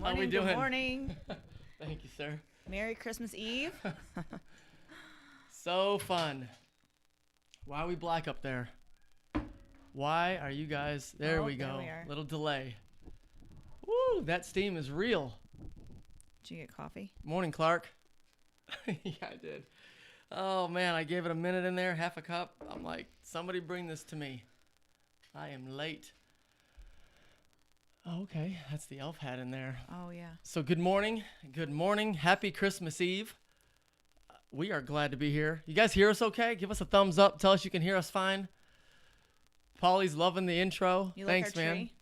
How we doing? Good morning. Thank you, sir. Merry Christmas Eve. So fun. Why are we black up there? Why are you guys? There we go. There we are. Little delay. Woo, that steam is real. Did you get coffee? Morning, Clark. Yeah, I did. Oh, man, I gave it a minute in there, half a cup. I'm like, somebody bring this to me. I am late. Oh, okay, that's the elf hat in there. Oh, yeah. So good morning. Good morning. Happy Christmas Eve. We are glad to be here. You guys hear us okay? Give us a thumbs up. Tell us you can hear us fine. Paulie's loving the intro. You Thanks, like our man. tree?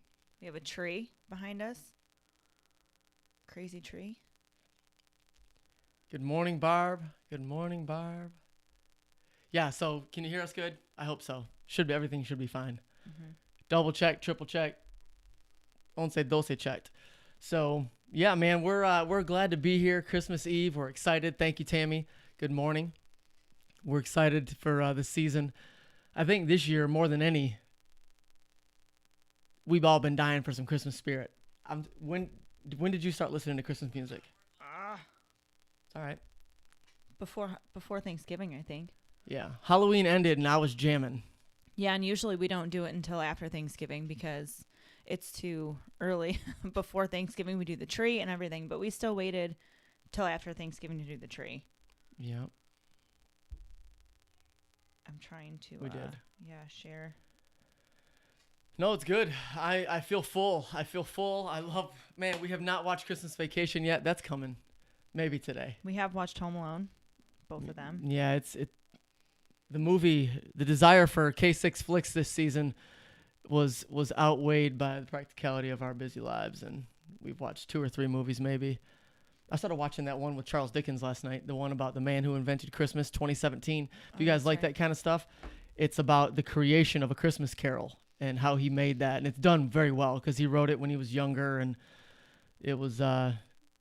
We have a tree behind us. Crazy tree. Good morning, Barb. Good morning, Barb. Yeah, so can you hear us good? I hope so. Everything should be fine. Mm-hmm. Double check, triple check. Once doce checked. So yeah, man, we're glad to be here. Christmas Eve. We're excited. Thank you, Tammy. Good morning. We're excited for the season. I think this year more than any, we've all been dying for some Christmas spirit. When did you start listening to Christmas music? It's all right. Before Thanksgiving, I think. Yeah, Halloween ended and I was jamming. Yeah, and usually we don't do it until after Thanksgiving because it's too early. Before Thanksgiving, we do the tree and everything, but we still waited till after Thanksgiving to do the tree. Yeah. I'm trying to. We did. Yeah, share. No, it's good. I feel full. I love, man, we have not watched Christmas Vacation yet. That's coming. Maybe today. We have watched Home Alone, both of them. Yeah, the movie, the desire for K6 flicks this season was outweighed by the practicality of our busy lives, and we've watched 2 or 3 movies maybe. I started watching that one with Charles Dickens last night, the one about the man who invented Christmas, 2017. If you guys like that kind of stuff, it's about the creation of A Christmas Carol and how he made that, and it's done very well because he wrote it when he was younger, and it was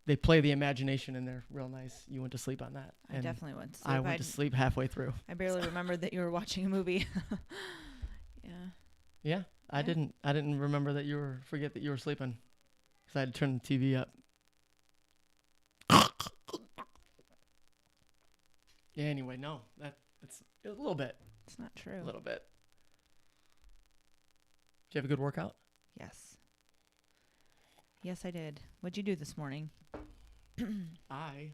they play the imagination in there real nice. You went to sleep on that. I definitely went to sleep. I went to sleep halfway through. I barely remembered that you were watching a movie. Yeah. Yeah, I didn't remember that forget that you were sleeping because I had to turn the TV up. Yeah, anyway, no, it's a little bit. It's not true. A little bit. Did you have a good workout? Yes. Yes, I did. What'd you do this morning? I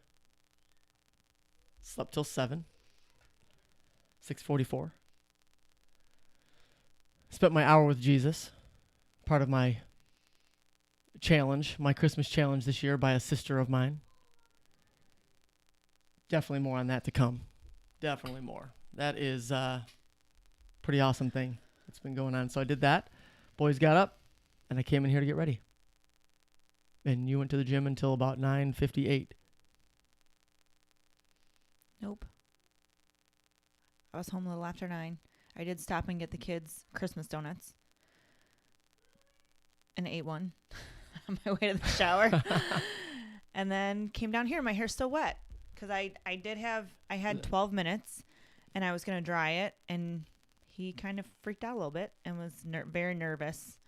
slept till 6:44. Spent my hour with Jesus, part of my challenge, my Christmas challenge this year by a sister of mine. Definitely more on that to come. Definitely more. That is a pretty awesome thing that's been going on. So I did that. Boys got up, and I came in here to get ready. And you went to the gym until about 9:58. Nope. I was home a little after 9. I did stop and get the kids Christmas donuts. And ate one on my way to the shower. And then came down here. My hair's still wet. Because I had 12 minutes. And I was going to dry it. And he kind of freaked out a little bit. And was very nervous.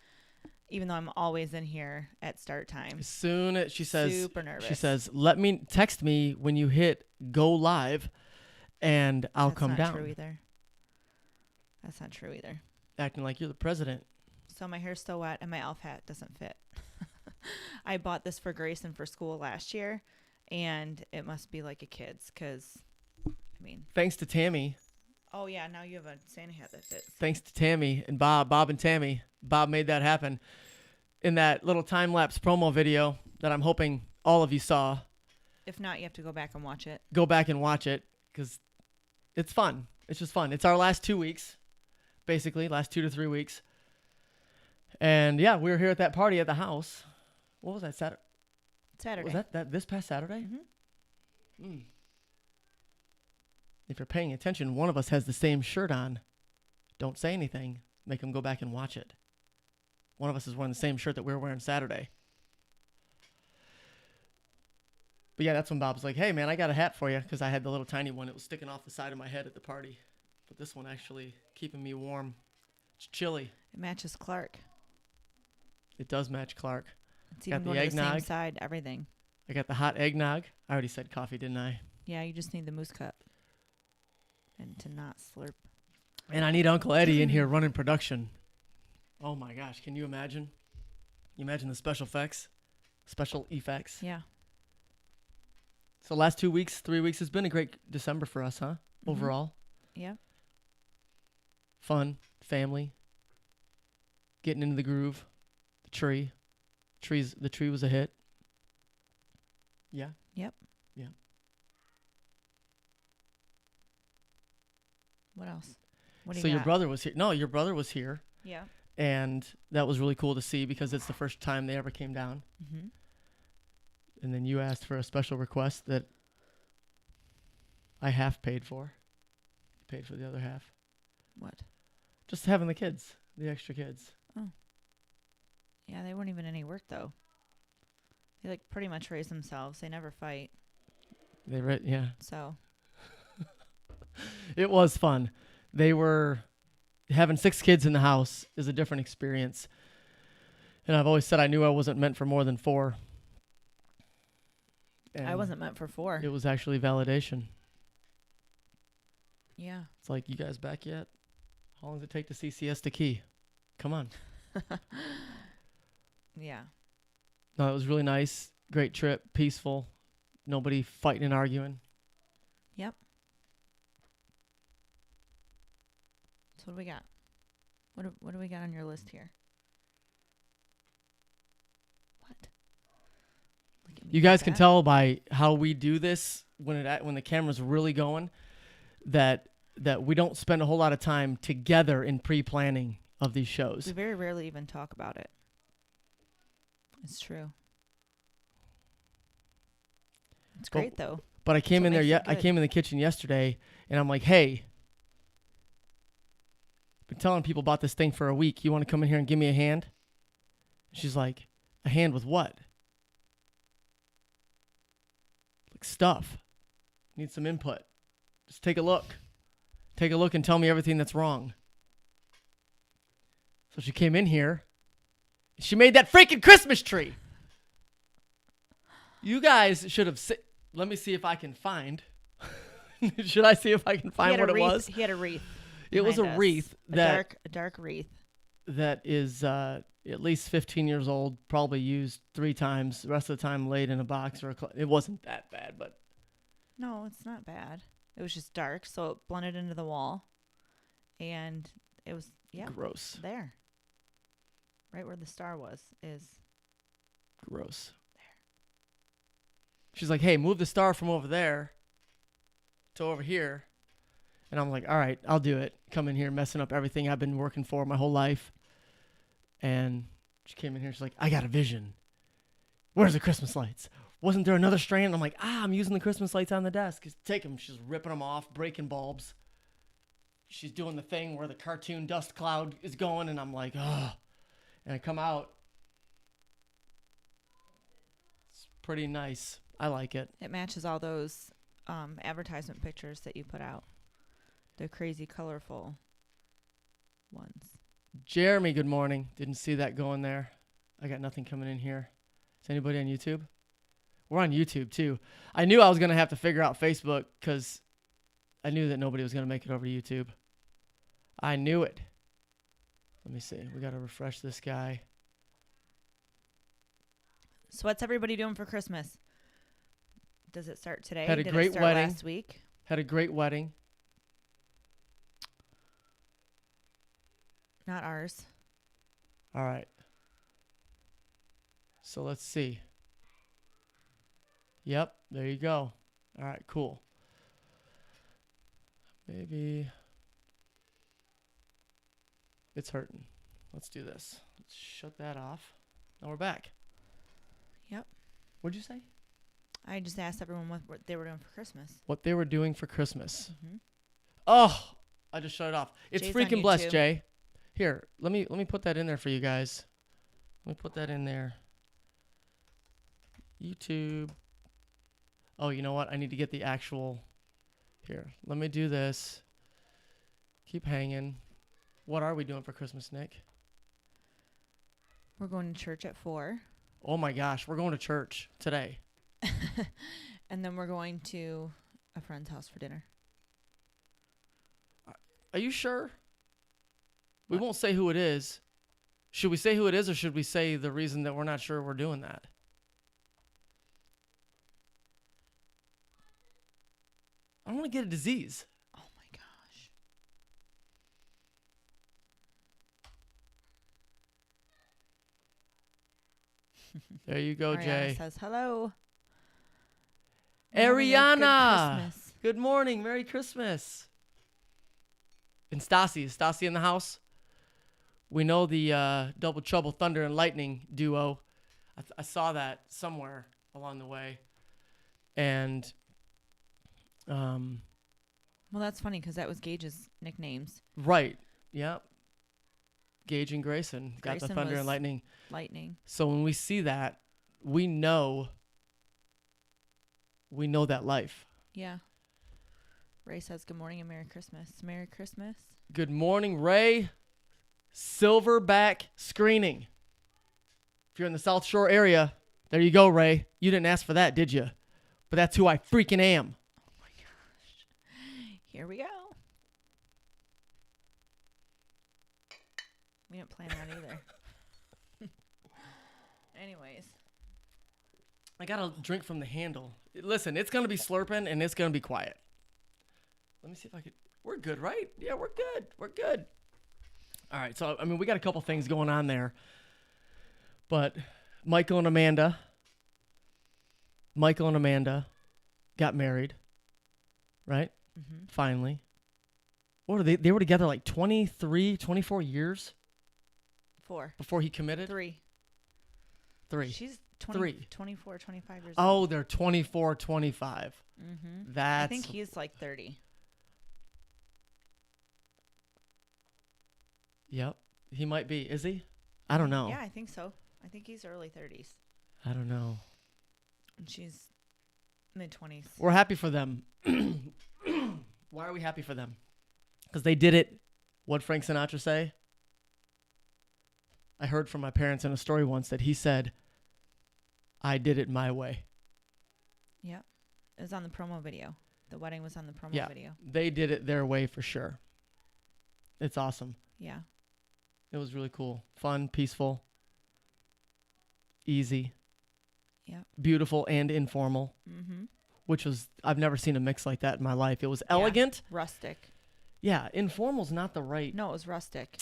Even though I'm always in here at start time. As soon as she says, super nervous. She says, text me when you hit go live and I'll come down. That's not true either. That's not true either. Acting like you're the president. So my hair's still wet and my elf hat doesn't fit. I bought this for Grayson for school last year and it must be like a kid's because, Thanks to Tammy. Oh, yeah. Now you have a Santa hat that fits. Thanks to Tammy and Bob and Tammy. Bob made that happen in that little time-lapse promo video that I'm hoping all of you saw. If not, you have to go back and watch it. Go back and watch it because it's fun. It's just fun. It's our last 2 weeks, basically, last 2 to 3 weeks. And, yeah, we were here at that party at the house. What was that, Saturday. Was that this past Saturday? Mm-hmm. If you're paying attention, one of us has the same shirt on. Don't say anything. Make them go back and watch it. One of us is wearing the same shirt that we were wearing Saturday. But yeah, that's when Bob's like, hey, man, I got a hat for you because I had the little tiny one. It was sticking off the side of my head at the party. But this one actually keeping me warm. It's chilly. It matches Clark. It does match Clark. It's even going to the same side, everything. I got the hot eggnog. I already said coffee, didn't I? Yeah, you just need the moose cup. And to not slurp. And I need Uncle Eddie in here running production. Oh my gosh, can you imagine? You imagine the special effects? Yeah. So last 2 weeks, 3 weeks has been a great December for us, huh? Overall. Yeah. Fun, family, getting into the groove, the tree. The tree was a hit. Yeah. Yep. Yeah. What else? What do so you your got? brother was here. No, your brother was here. Yeah. and that was really cool to see because it's the first time they ever came down. Mm-hmm. And then you asked for a special request that I half paid for. You paid for the other half. What? Just having the kids, the extra kids. Oh. Yeah, they weren't even any work though. They like pretty much raise themselves. They never fight. Yeah. So. It was fun. They were having 6 kids in the house is a different experience. And I've always said I knew I wasn't meant for more than 4. And I wasn't meant for 4. It was actually validation. Yeah. It's like, you guys back yet? How long does it take to see Siesta Key? Come on. Yeah. No, it was really nice. Great trip. Peaceful. Nobody fighting and arguing. Yep. So what do we got? What do we got on your list here? What? Look at me You like guys can that. tell by how we do this when the camera's really going that we don't spend a whole lot of time together in pre-planning of these shows. We very rarely even talk about it. It's true. It's great though. But I came That's in what there. makes it I good. came in the kitchen yesterday, and I'm like, "Hey, been telling people about this thing for a week. You want to come in here and give me a hand?" She's like, "A hand with what?" Like, stuff. Need some input. Just take a look. Take a look and tell me everything that's wrong. So she came in here. She made that freaking Christmas tree. You guys should have. Let me see if I can find. Should I see if I can find what it was? He had a wreath. It was a behind us. wreath A dark wreath. that is at least 15 years old, probably used 3 times. The rest of the time laid in a box or it wasn't that bad, but No, it's not bad. It was just dark, so it blended into the wall, and it was gross. there, right where the star is. Gross. She's like, "Hey, move the star from over there to over here." And I'm like, "All right, I'll do it." Come in here messing up everything I've been working for my whole life. And she came in here. She's like, "I got a vision. Where's the Christmas lights? Wasn't there another strand?" I'm like, "I'm using the Christmas lights on the desk. Just take them." She's ripping them off, breaking bulbs. She's doing the thing where the cartoon dust cloud is going. And I'm like, "Oh." And I come out. It's pretty nice. I like it. It matches all those advertisement pictures that you put out. The crazy, colorful ones. Jeremy, good morning. Didn't see that going there. I got nothing coming in here. Is anybody on YouTube? We're on YouTube too. I knew I was going to have to figure out Facebook because I knew that nobody was going to make it over to YouTube. I knew it. Let me see. We got to refresh this guy. So what's everybody doing for Christmas? Does it start today? Had a Did great it start wedding. last week? Had a great wedding. Not ours. All right. So let's see. Yep, there you go. All right, cool. Maybe it's hurting. Let's do this. Let's shut that off. Now we're back. Yep. What'd you say? I just asked everyone what they were doing for Christmas. What they were doing for Christmas. Mm-hmm. Oh, I just shut it off. It's Jay's on freaking blessed, YouTube. Jay. Here, let me put that in there for you guys. Let me put that in there. YouTube. Oh, you know what? I need to get the actual. Here, let me do this. Keep hanging. What are we doing for Christmas, Nick? We're going to church at 4. Oh my gosh, we're going to church today. And then we're going to a friend's house for dinner. Are you sure? We What? won't say who it is. Should we say who it is, or should we say the reason that we're not sure we're doing that? I don't want to get a disease. Oh my gosh. There you go, Ariana Jay. says hello. Ariana. Good Christmas. Good morning. Merry Christmas. And Stassi. Is Stassi in the house? We know the Double Trouble Thunder and Lightning duo. I saw that somewhere along the way. And Well, that's funny because that was Gage's nicknames. right. Yeah. Gage and Grayson got the Grayson Thunder and was Lightning. Lightning. So when we see that, we know that life. Yeah. Ray says, good morning and Merry Christmas. Merry Christmas. Good morning, Ray. Silverback screening. If you're in the South Shore area, there you go, Ray. You didn't ask for that, did you? But that's who I freaking am. Oh my gosh. Here we go. We didn't plan that either. Anyways. I got to drink from the handle. Listen, it's going to be slurping and it's going to be quiet. Let me see if I could. We're good, right? Yeah, we're good. We're good. All right. So, I mean, we got a couple things going on there. But Michael and Amanda got married, right? Mm-hmm. Finally. What are they? They were together like 23, 24 years 4. before he committed? 3. She's 24, 25 years old. Oh, they're 24, 25. Mm-hmm. That's. I think he's like 30. Yep. He might be. Is he? I don't know. Yeah, I think so. I think he's early 30s. I don't know. And she's mid 20s. We're happy for them. Why are we happy for them? Because they did it. What'd Frank Sinatra say? I heard from my parents in a story once that he said, I did it my way. Yep. It was on the promo video. The wedding was on the promo video. They did it their way for sure. It's awesome. Yeah. It was really cool. Fun, peaceful, easy. Yep. Beautiful and informal. Mm-hmm. Which was, I've never seen a mix like that in my life. It was elegant. Rustic. Yeah, informal's not the right. No, it was rustic.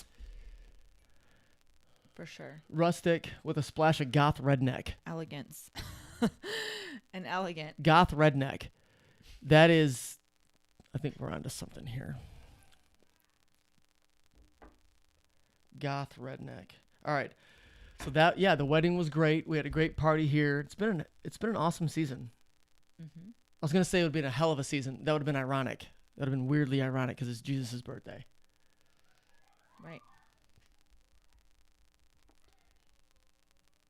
For sure. Rustic with a splash of goth redneck. Elegance. And elegant. Goth redneck. That is, I think we're onto something here. Goth redneck. All right. So that, yeah, the wedding was great. We had a great party here. It's been an awesome season. Mm-hmm. I was going to say it would have been a hell of a season. That would have been ironic. That would have been weirdly ironic because it's Jesus' birthday. Right.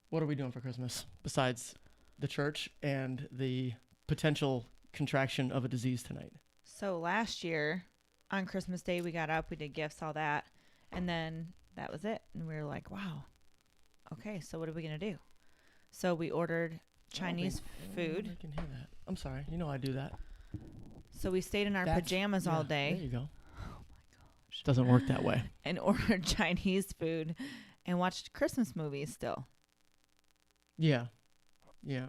What are we doing for Christmas besides the church and the potential contraction of a disease tonight? So last year on Christmas Day, we got up, we did gifts, all that. And then that was it. And we were like, wow. Okay, so what are we going to do? So we ordered Chinese food. I can hear that. I'm sorry. You know I do that. So we stayed in our pajamas all day. There you go. Oh my gosh. Doesn't work that way. And ordered Chinese food and watched Christmas movies still. Yeah. Yeah.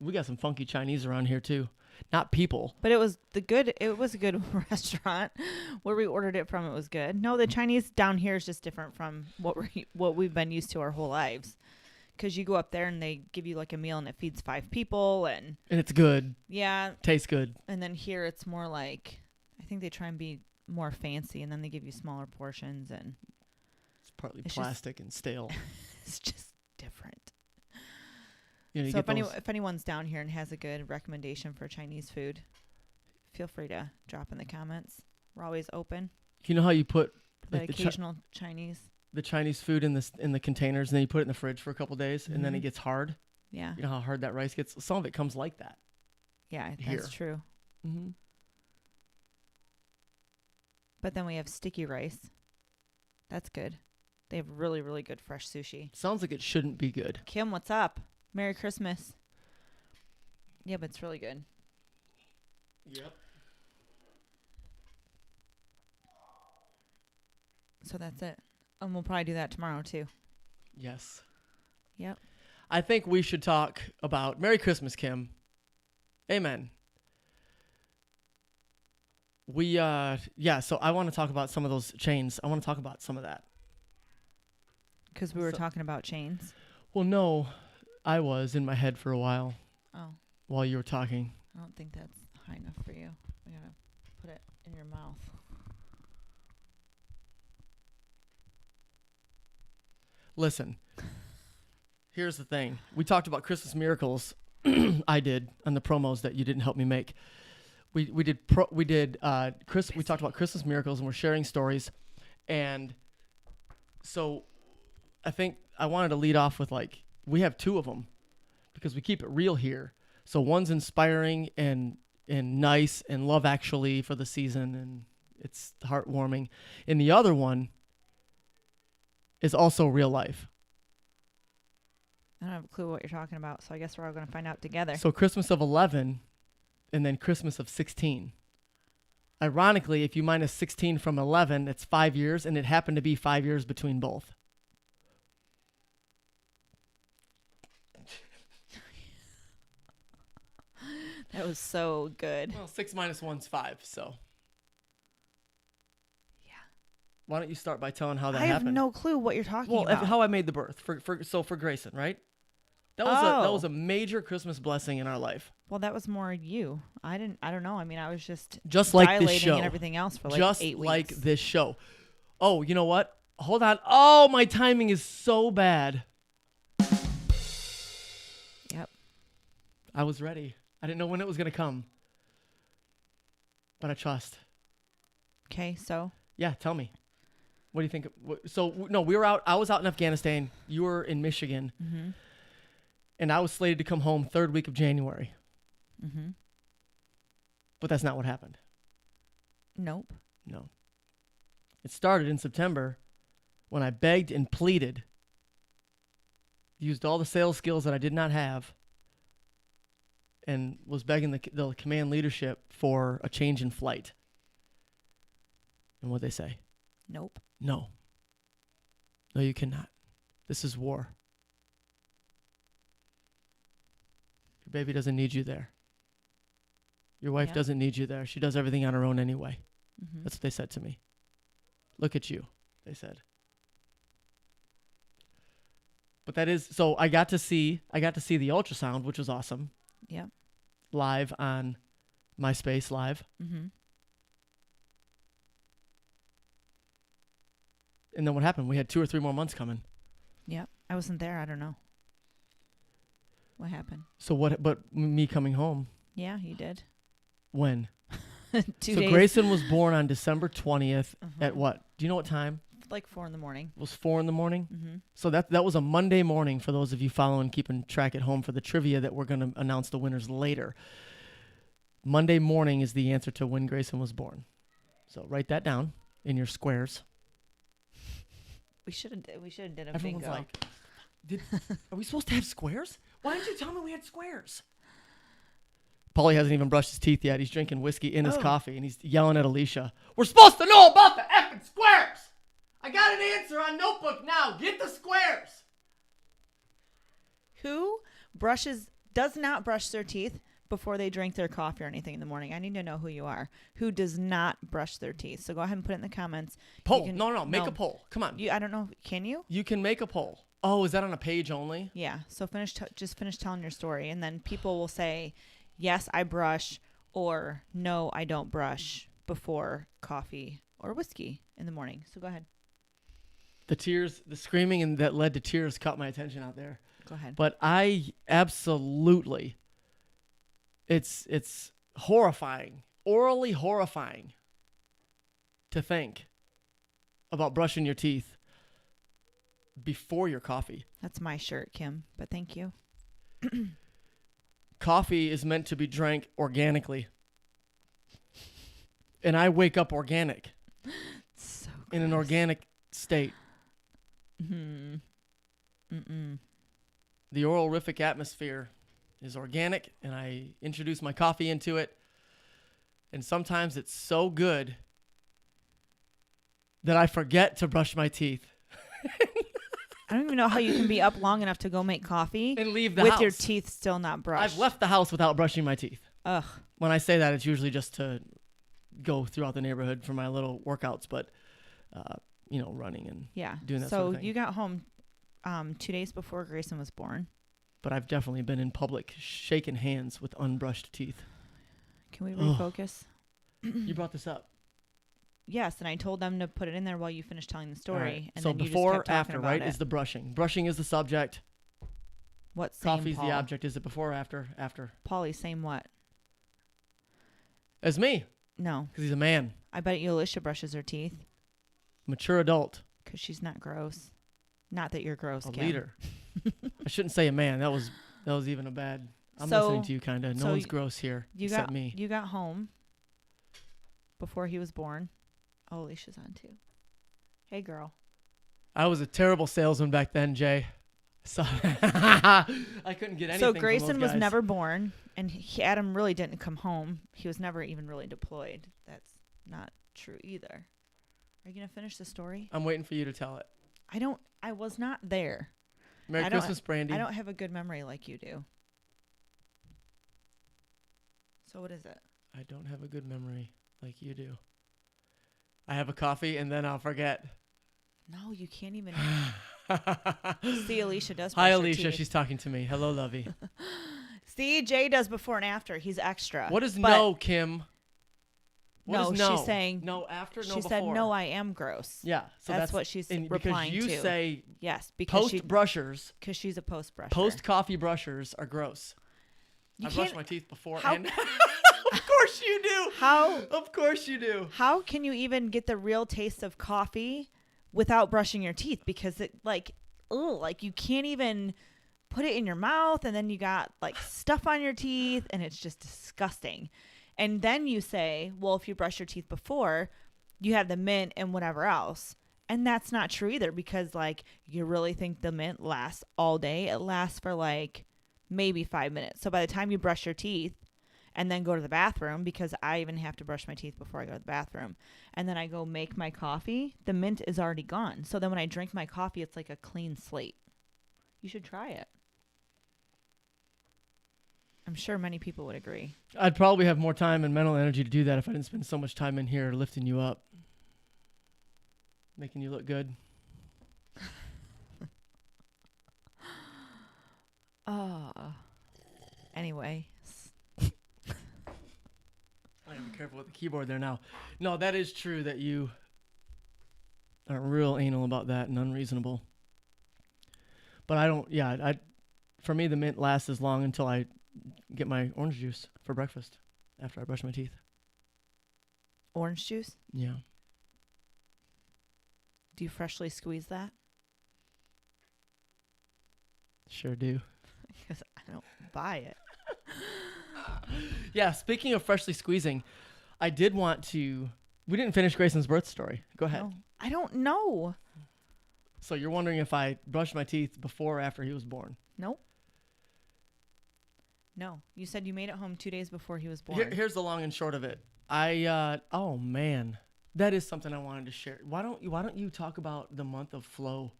We got some funky Chinese around here too. Not people. But it was a good restaurant where we ordered it from. It was good. No, the Chinese down here is just different from what we've been used to our whole lives. Because you go up there and they give you like a meal and it feeds 5 people and it's good. Yeah. Tastes good. And then here it's more like, I think they try and be more fancy and then they give you smaller portions and it's partly plastic and stale. It's just different. You know, so if anyone's down here and has a good recommendation for Chinese food, feel free to drop in the comments. We're always open. You know how you put The occasional Chinese. The Chinese food in the containers, and then you put it in the fridge for a couple days, and then it Mhm. gets hard. Yeah. You know how hard that rice gets. Some of it comes like that. Yeah, Here. that's true. Mm-hmm. But then we have sticky rice. That's good. They have really, really good fresh sushi. Sounds like it shouldn't be good. Kim, what's up? Merry Christmas. Yeah, but it's really good. Yep. So that's it. And we'll probably do that tomorrow too. Yes. Yep. I think we should talk about Merry Christmas, Kim. Amen. So I want to talk about some of those chains. I want to talk about some of that. Because we were talking about chains. Well, no, I was in my head for a while Oh, while you were talking. I don't think that's high enough for you. We gotta put it in your mouth. Listen. Here's the thing. We talked about Christmas miracles. I did on the promos that you didn't help me make. We talked about Christmas miracles and we're sharing stories. And so I think I wanted to lead off with like, we have 2 of them because we keep it real here. So one's inspiring and nice and Love Actually for the season and it's heartwarming. And the other one is also real life. I don't have a clue what you're talking about, so I guess we're all going to find out together. So Christmas of 11 and then Christmas of 16. Ironically, if you minus 16 from 11, it's 5 years, and it happened to be 5 years between both. That was so good. Well, 6 minus 1's 5, so. Yeah. Why don't you start by telling how that I happened? have no clue what you're talking Well, about. how I made the birth for Grayson, right? That was a major Christmas blessing in our life. Well, that was more you. I don't know. I mean, I was just like dilating this show and everything else for like just 8 weeks. like this show. Oh, you know what? Hold on. Oh, my timing is so bad. Yep. I was ready. I didn't know when it was going to come. But I trust. Okay, so? Yeah, tell me. What do you think? So, no, I was out in Afghanistan. You were in Michigan. Mm-hmm. And I was slated to come home 3rd week of January. Mm-hmm. But that's not what happened. Nope. No. It started in September when I begged and pleaded, used all the sales skills that I did not have, and was begging the command leadership for a change in flight. And what'd they say? Nope. No. No, you cannot. This is war. Your baby doesn't need you there. Your wife doesn't need you there. She does everything on her own anyway. Mm-hmm. That's what they said to me. Look at you, they said. But that is, so I got to see the ultrasound, which was awesome. Yep. Live on MySpace Live. Mm-hmm. And then what happened? We had 2 or 3 more months coming. Yep. I wasn't there. I don't know. What happened? So what, but me coming home. Yeah, you did. When? 2 so days. Grayson was born on December 20th at what? Do you know what time? Like 4 a.m. It was 4 a.m. Mm-hmm. So that was a Monday morning for those of you following, keeping track at home for the trivia that we're going to announce the winners later. Monday morning is the answer to when Grayson was born. So write that down in your squares. We should have did a Everyone's bingo. like, are we supposed to have squares? Why didn't you tell me we had squares? Paulie hasn't even brushed his teeth yet. He's drinking whiskey in his coffee, and he's yelling at Alicia, we're supposed to know about the effing squares! I got an answer on notebook now. Get the squares! Who does not brush their teeth before they drink their coffee or anything in the morning? I need to know who you are. Who does not brush their teeth? So go ahead and put it in the comments. Poll. Make a poll. Come on. I don't know. Can you? You can make a poll. Oh, is that on a page only? Yeah. So just finish telling your story, and then people will say, yes, I brush, or no, I don't brush before coffee or whiskey in the morning. So go ahead. The tears, the screaming and that led to tears caught my attention out there. Go ahead. But I absolutely, it's horrifying, orally horrifying to think about brushing your teeth before your coffee. That's my shirt, Kim, but thank you. Coffee is meant to be drank organically. And I wake up organic. So in an organic state. Mm-hmm. Mm-mm. The ororific atmosphere is organic, and I introduce my coffee into it. And sometimes it's so good that I forget to brush my teeth. I don't even know how you can be up long enough to go make coffee and leave the with house. Your teeth still not brushed. I've left the house without brushing my teeth. Ugh. When I say that, it's usually just to go throughout the neighborhood for my little workouts, but running and doing that sort of thing. So you got home 2 days before Grayson was born. But I've definitely been in public shaking hands with unbrushed teeth. Can we refocus? You brought this up. Yes, and I told them to put it in there while you finish telling the story. Right. And So then you before, just kept talking after, about right, it. is the brushing. Brushing is the subject. What same, Coffee's Paul? the object. Is it before or after? After. Paulie, same what? As me, No. because he's a man. I bet you Alicia brushes her teeth Mature adult. because she's not gross. Not that you're gross, A Kim. leader. I shouldn't say a man. That was even a bad. I'm So- listening to you, kind of. No so one's gross here You except got me. You got home before he was born. Oh, Alicia's on too. Hey, girl. I was a terrible salesman back then, Jay. So I couldn't get anything. So from Grayson those was guys. never born, and Adam really didn't come home. He was never even really deployed. That's not true either. Are you gonna finish the story? I'm waiting for you to tell it. I was not there. Merry I don't- Christmas, Brandy. I don't have a good memory like you do. So what is it? I don't have a good memory like you do. I have a coffee and then I'll forget. No, you can't even. See, Alicia does. Hi, brush her Alicia. teeth. She's talking to me. Hello, lovey. See, Jay does before and after. He's extra. What is But- no, Kim? What No, is no? she's saying. No after, no She before. said, "No, I am gross." Yeah, so That's what she's and replying because you to. say Yes, because post brushers, because she's a post brusher. post coffee brushers are gross. You I brush can't- my teeth before how- and of course you do. How Of course you do. how can you even get the real taste of coffee without brushing your teeth? Because it like you can't even put it in your mouth, and then you got like stuff on your teeth, and it's just disgusting. And then you say, well, if you brush your teeth before, you have the mint and whatever else. And that's not true either, because like you really think the mint lasts all day. It lasts for like maybe 5 minutes. So by the time you brush your teeth and then go to the bathroom, because I even have to brush my teeth before I go to the bathroom, and then I go make my coffee, the mint is already gone. So then when I drink my coffee, it's like a clean slate. You should try it. I'm sure many people would agree. I'd probably have more time and mental energy to do that if I didn't spend so much time in here lifting you up, making you look good. Anyway. I gotta be careful with the keyboard there now. No, that is true that you are real anal about that and unreasonable. But I don't, for me, the mint lasts as long until I get my orange juice for breakfast after I brush my teeth. Orange juice? Yeah. Do you freshly squeeze that? Sure do. Because I don't buy it. Yeah, speaking of freshly squeezing, I did want to. We didn't finish Grayson's birth story. Go ahead. No, I don't know. So you're wondering if I brushed my teeth before or after he was born. Nope. No. You said you made it home 2 days before he was born. Here's the long and short of it. Oh man, that is something I wanted to share. Why don't you talk about the month of flow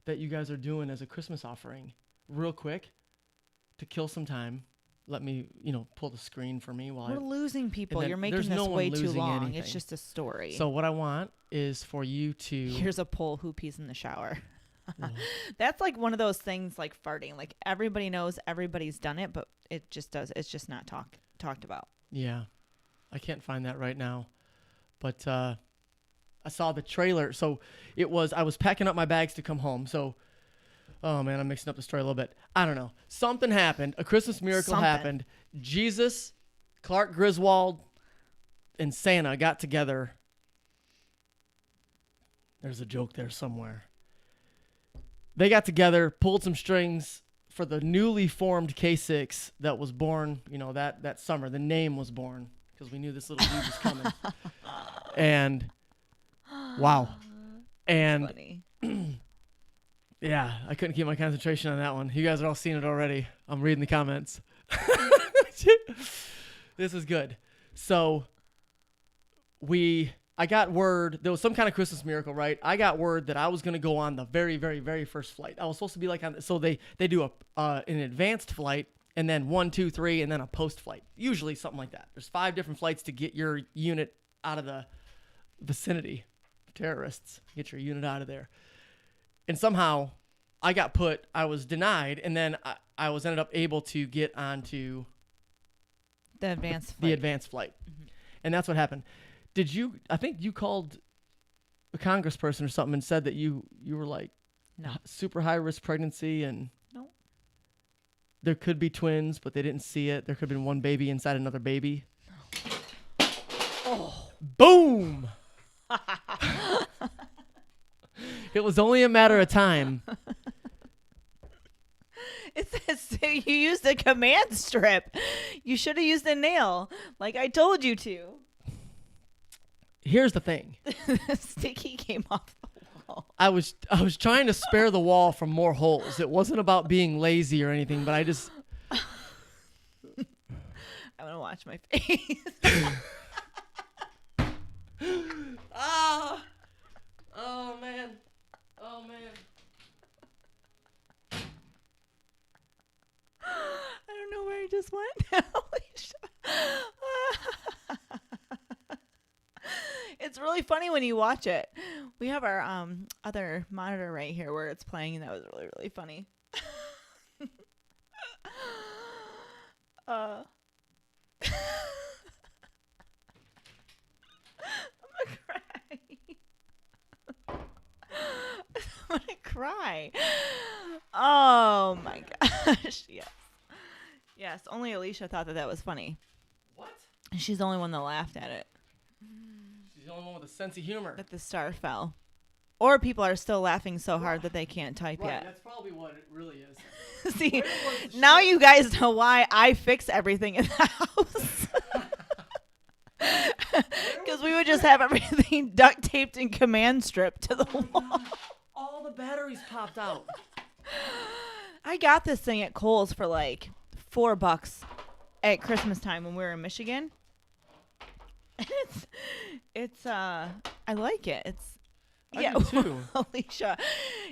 that you guys are doing as a Christmas offering real quick to kill some time? Let me, pull the screen for me while We're losing people. then You're there's making this no one way too losing long. anything. It's just a story. So what I want is for you to. Here's a poll: who pees in the shower? Well, That's like one of those things like farting. Like everybody knows everybody's done it, but it just does. It's just not talked about. yeah, I can't find that right now, but I saw the trailer. So I was packing up my bags to come home. So. Oh, man, I'm mixing up the story a little bit. I don't know. Something happened. A Christmas miracle happened. Jesus, Clark Griswold, and Santa got together. There's a joke there somewhere. They got together, pulled some strings for the newly formed K6 that was born, that summer. The name was born because we knew this little dude was coming. And, wow. And Funny. yeah, I couldn't keep my concentration on that one. You guys are all seeing it already. I'm reading the comments. This is good. So I got word, there was some kind of Christmas miracle, right? I got word that I was going to go on the very, very, very first flight. I was supposed to be so they do an advanced flight and then 1, 2, 3, and then a post flight. Usually something like that. There's 5 different flights to get your unit out of the vicinity of terrorists. Get your unit out of there. And somehow I was denied, and then I was ended up able to get onto The advanced the flight. advanced flight. Mm-hmm. And that's what happened. Did you? I think you called a congressperson or something and said that you were like No. super high risk pregnancy and No. there could be twins, but they didn't see it. There could have been one baby inside another baby. Oh. Boom! It was only a matter of time. It says you used a command strip. You should have used a nail, like I told you to. Here's the thing. The sticky came off the wall. I was trying to spare the wall from more holes. It wasn't about being lazy or anything, but I just I'm gonna watch my face. Ah! Oh man. Oh man. I don't know where I just went. Holy shit. It's really funny when you watch it. We have our other monitor right here where it's playing, and that was really, really funny. I'm gonna cry. I'm gonna cry. Oh my gosh. Yes. Yes. Only Alicia thought that was funny. What? She's the only one that laughed at it. She's the only one with a sense of humor. That the star fell. Or people are still laughing so hard that they can't type Right, yet. that's probably what it really is. See, now you guys know why I fix everything in the house. Because we would just have everything duct taped and command stripped to the wall. All the batteries popped out. I got this thing at Kohl's for like $4 at Christmas time when we were in Michigan. It's I like it. It's I do too. Alicia.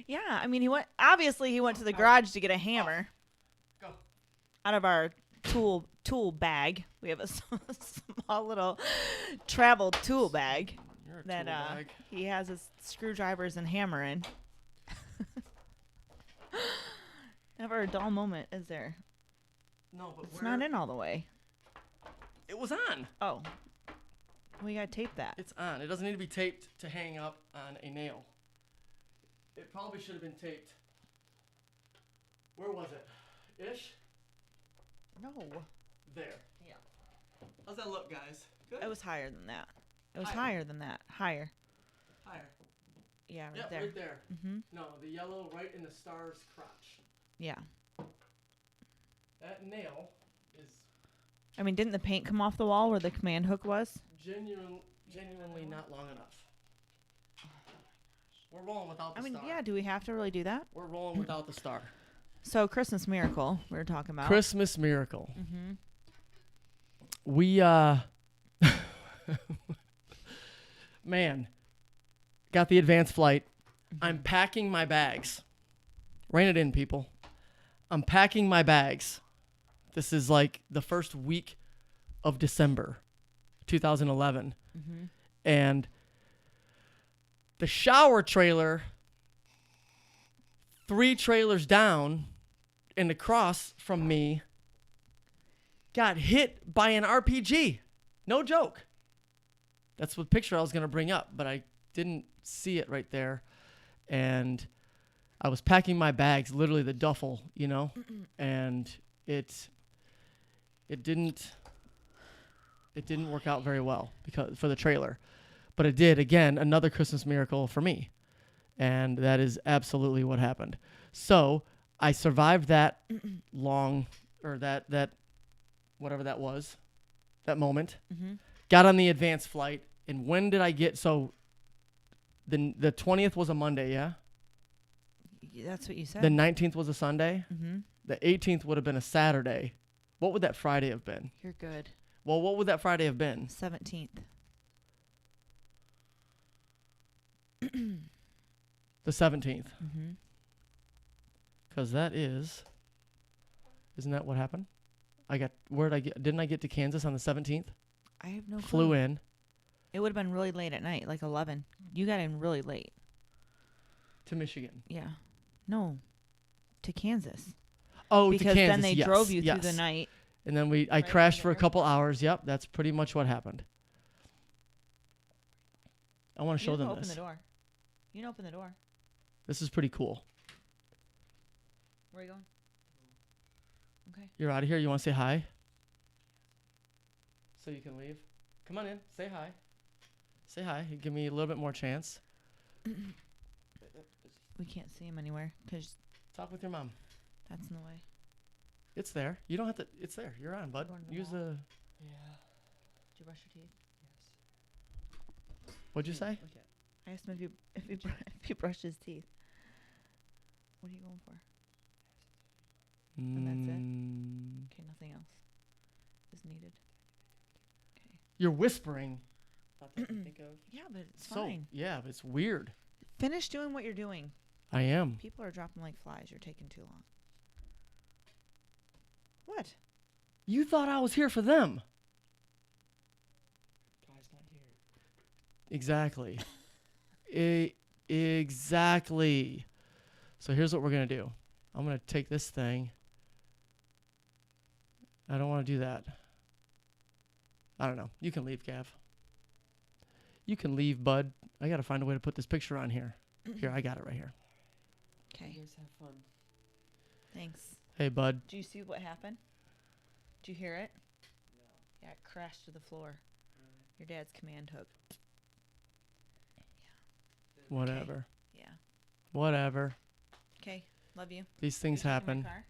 Yeah, I mean he went to the garage to get a hammer. Go. Out of our tool bag. We have a small little travel tool bag You're a that tool bag. he has his screwdrivers and hammer in. Never a dull moment, is there? No, but It's not in all the way. It was on. Oh. We gotta tape that. It's on. It doesn't need to be taped to hang up on a nail. It probably should have been taped. Where was it? Ish? No. There. Yeah. How's that look, guys? Good? It was higher than that. It was Higher. higher than that. Higher. Higher. Yeah, right Yep, there. right there. Mm-hmm. No, the yellow right in the star's crotch. Yeah. That nail is I mean, didn't the paint come off the wall where the command hook was? genuinely not long enough. We're rolling without the I mean, star. yeah, do we have to really do that? We're rolling without the star. So, Christmas Miracle, we were talking about. Christmas Miracle. Mm-hmm. We, man, got the advance flight. I'm packing my bags. Rein it in, people. I'm packing my bags. This is like the first week of December 2011. Mm-hmm. And the shower trailer, 3 trailers down and across from me, got hit by an RPG. No joke. That's what picture I was going to bring up, but I didn't see it right there. And I was packing my bags, literally the duffel, you know, and it didn't work out very well because for the trailer. But it did, again, another Christmas miracle for me. And that is absolutely what happened. So I survived that that whatever that was, that moment. Mm-hmm. Got on the advanced flight. And when did I get, so the 20th was a Monday, yeah? That's what you said. The 19th was a Sunday. Mm-hmm. The 18th would have been a Saturday. What would that Friday have been? You're good. Well, what would that Friday have been? 17th. The 17th. Mm-hmm. Because isn't that what happened? Didn't I get to Kansas on the 17th? I have no clue. Flew in. It would have been really late at night, like 11. You got in really late. To Michigan. Yeah. No. To Kansas. Oh, because to Kansas. then they yes, drove you yes. through the night. And then I Right crashed for a there. couple hours. Yep, that's pretty much what happened. I want to show You them can open this. the door. You can open the door. This is pretty cool. Where are you going? Okay. You're out of here. You want to say hi? So you can leave. Come on in. Say hi. Say hi. Give me a little bit more chance. We can't see him anywhere because Talk with your mom. that's in the way. It's there. You don't have to. It's there. You're on, bud. Going to the Use wall. the. Yeah. Did you brush your teeth? What'd you say? Look at. I asked him if he brushed his teeth. What are you going for? And that's it? Mm, Okay, nothing else is needed. Okay. You're whispering. Not that I think of. Yeah, but it's So fine. yeah, but it's weird. Finish doing what you're doing. I am. People are dropping like flies. You're taking too long. What? You thought I was here for them. Guy's not here. Exactly. Exactly. So here's what we're gonna do. I'm gonna take this thing. I don't want to do that. I don't know. You can leave, Gav. You can leave, bud. I gotta find a way to put this picture on here. Here, I got it right here. Okay. You guys have fun. Thanks. Hey, bud. Do you see what happened? Did you hear it? No. Yeah, it crashed to the floor. Your dad's command hook. Whatever. Yeah. Whatever. Okay. Love you. These things You taking my happen. car?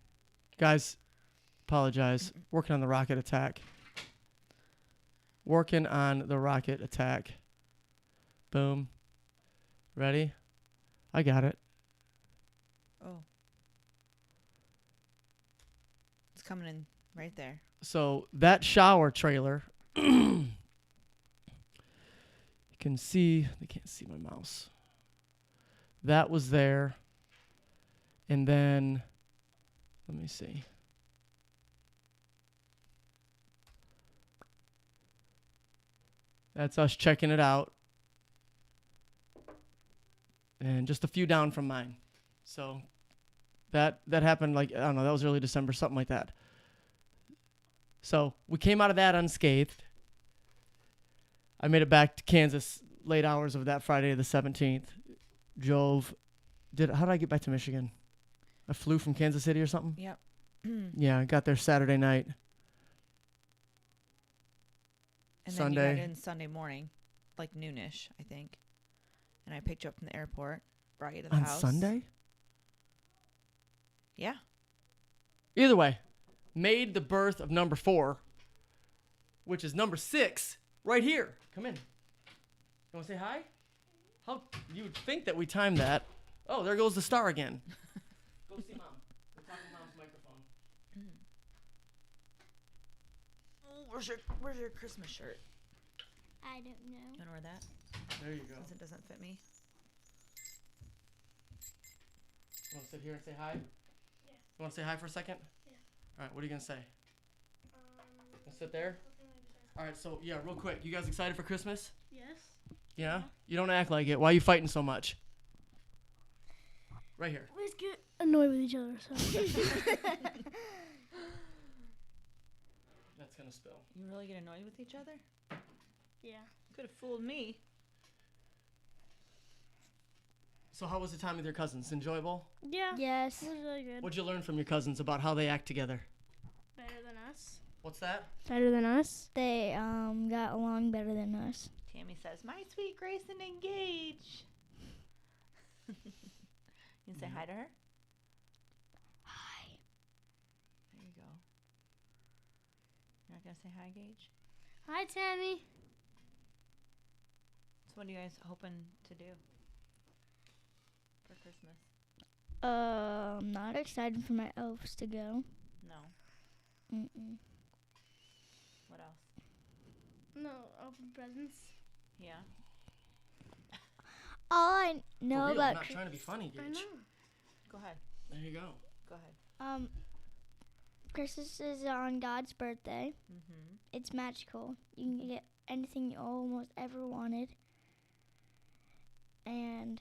Guys, apologize. Working on the rocket attack. Working on the rocket attack. Boom. Ready? I got it. Oh. It's coming in right there. So that shower trailer, you can see, they can't see my mouse. That was there. And then, let me see. That's us checking it out. And just a few down from mine. So that happened like, I don't know, that was early December, something like that. So we came out of that unscathed. I made it back to Kansas late hours of that Friday the 17th. Drove. How did I get back to Michigan? I flew from Kansas City or something? Yep. Yeah, I got there Saturday night. And Sunday. then you got in Sunday morning, like noonish, I think. And I picked you up from the airport, brought you to the On house. Sunday? Yeah. Either way, made the birth of number 4, which is number 6, right here. Come in. You want to say hi? How you would think that we timed that. Oh, there goes the star again. Go see Mom. We're talking to Mom's microphone. Oh, where's your Christmas shirt? I don't know. You want to wear that? There you go. Since it doesn't fit me. You want to sit here and say hi? Yeah. You want to say hi for a second? Yeah. All right, what are you going to say? Gonna sit there? All right, so, yeah, real quick. You guys excited for Christmas? Yes. Yeah? You don't act like it. Why are you fighting so much? Right here. We just get annoyed with each other. So. That's going to spill. You really get annoyed with each other? Yeah. Could have fooled me. So how was the time with your cousins? Enjoyable? Yeah. Yes. It was really good. What'd you learn from your cousins about how they act together? Better than us. What's that? Better than us. They got along better than us. Tammy says, "My sweet Grayson, engage." You can say hi to her? Hi. There you go. You're not going to say hi, Gage? Hi, Tammy. So what are you guys hoping to do for Christmas? I'm not excited for my elves to go. No. Mm-mm. What else? No, open presents. Yeah. All I know For real, I'm about not trying to be funny, Gage. I know. Go ahead. There you go. Go ahead. Christmas is on God's birthday. Mm-hmm. It's magical. You can get anything you almost ever wanted. And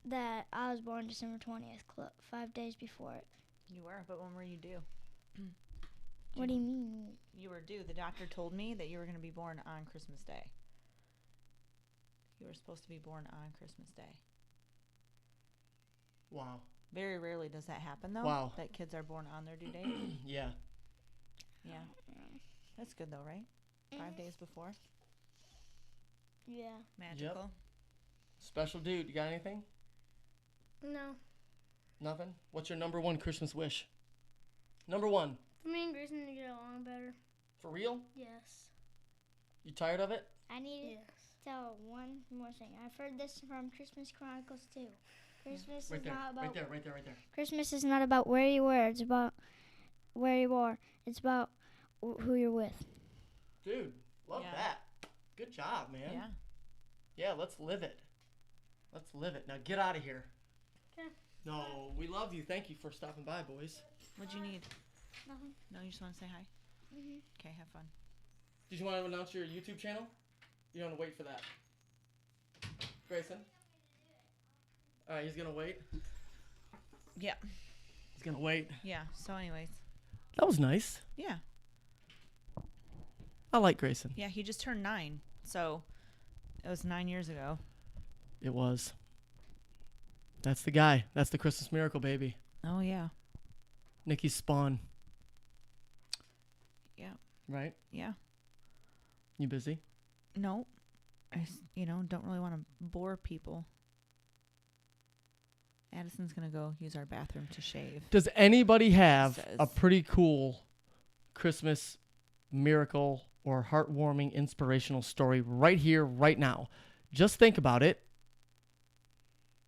that I was born December 20th, 5 days before it. You were, but when were you due? What do you mean? You were due. The doctor told me that you were going to be born on Christmas Day. You were supposed to be born on Christmas Day. Wow. Very rarely does that happen, though. Wow. That kids are born on their due date. Yeah. Yeah. That's good, though, right? 5 days before. Yeah. Magical. Special dude. You got anything? No. Nothing? What's your number one Christmas wish? Number one. For me and Grayson to get along better. For real? Yes. You tired of it? I need to tell one more thing. I've heard this from Christmas Chronicles too. Christmas Right is there. not about Right there. Christmas is not about where you were. It's about where you are. It's about who you're with. Dude, love Yeah. that. Good job, man. Yeah. Yeah, let's live it. Let's live it. Now get out of here. Okay. No, we love you. Thank you for stopping by, boys. What'd you need? Nothing. No, you just want to say hi? Mhm. Okay, have fun. Did you want to announce your YouTube channel? You don't want to wait for that. Grayson? All right, he's going to wait. Yeah. He's going to wait. Yeah. So, anyways. That was nice. Yeah. I like Grayson. Yeah, he just turned 9. So, it was 9 years ago. It was. That's the guy. That's the Christmas miracle, baby. Oh, yeah. Nikki's spawn. Yeah. Right? Yeah. You busy? No. Don't really want to bore people. Addison's going to go use our bathroom to shave. Does anybody have Says. a pretty cool Christmas miracle or heartwarming inspirational story right here, right now? Just think about it.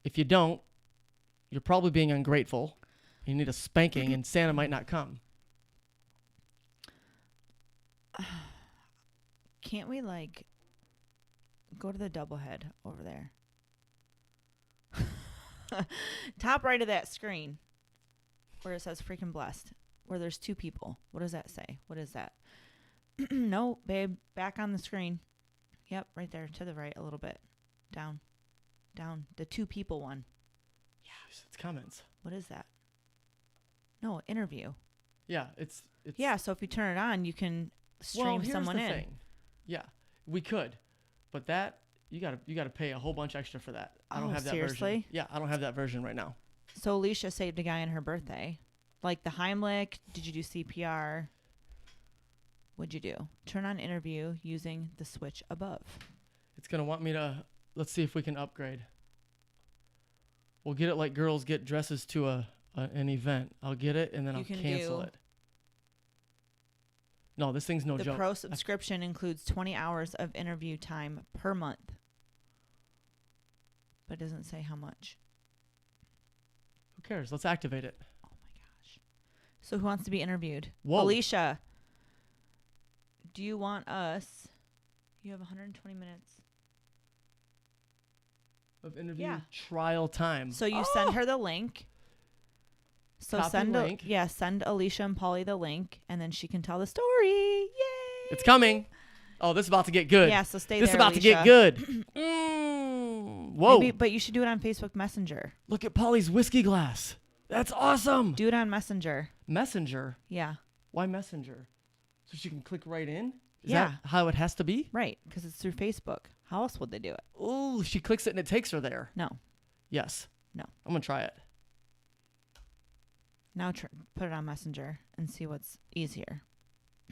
If you don't, you're probably being ungrateful. You need a spanking and Santa might not come. Can't we, go to the doublehead over there? Top right of that screen where it says freaking blessed, where there's 2 people. What does that say? What is that? No, babe, back on the screen. Yep, right there to the right a little bit. Down. The 2 people one. Yes, it's comments. What is that? No, interview. Yeah, it's Yeah, so if you turn it on, you can stream here's someone the in. thing. Yeah, we could, but that you gotta pay a whole bunch extra for that. I don't Oh, have that seriously? version. Yeah, I don't have that version right now. So Alicia saved a guy on her birthday. Like the Heimlich, did you do CPR? What'd you do? Turn on interview using the switch above. It's gonna want me to. Let's see if we can upgrade. We'll get it like girls get dresses to an event. I'll get it and then You I'll can cancel do- it. No, this thing's no The joke. pro subscription includes 20 hours of interview time per month. But it doesn't say how much. Who cares? Let's activate it. Oh my gosh. So who wants to be interviewed? Whoa. Alicia, do you want us? You have 120 minutes. Of interview Yeah. trial time. So you send her the link. So Copy send link. send Alicia and Polly the link, and then she can tell the story. Yay! It's coming. Oh, this is about to get good. Yeah, so stay This is there. about to get good. Whoa. Maybe, but you should do it on Facebook Messenger. Look at Polly's whiskey glass. That's awesome. Do it on Messenger. Messenger. Yeah, Why Messenger? So she can click right in? Is Yeah. that how it has to be? right. Because it's through Facebook. How else would they do it? Oh, she clicks it and it takes her there. No. Yes. No. I'm going to try it. Now put it on Messenger and see what's easier.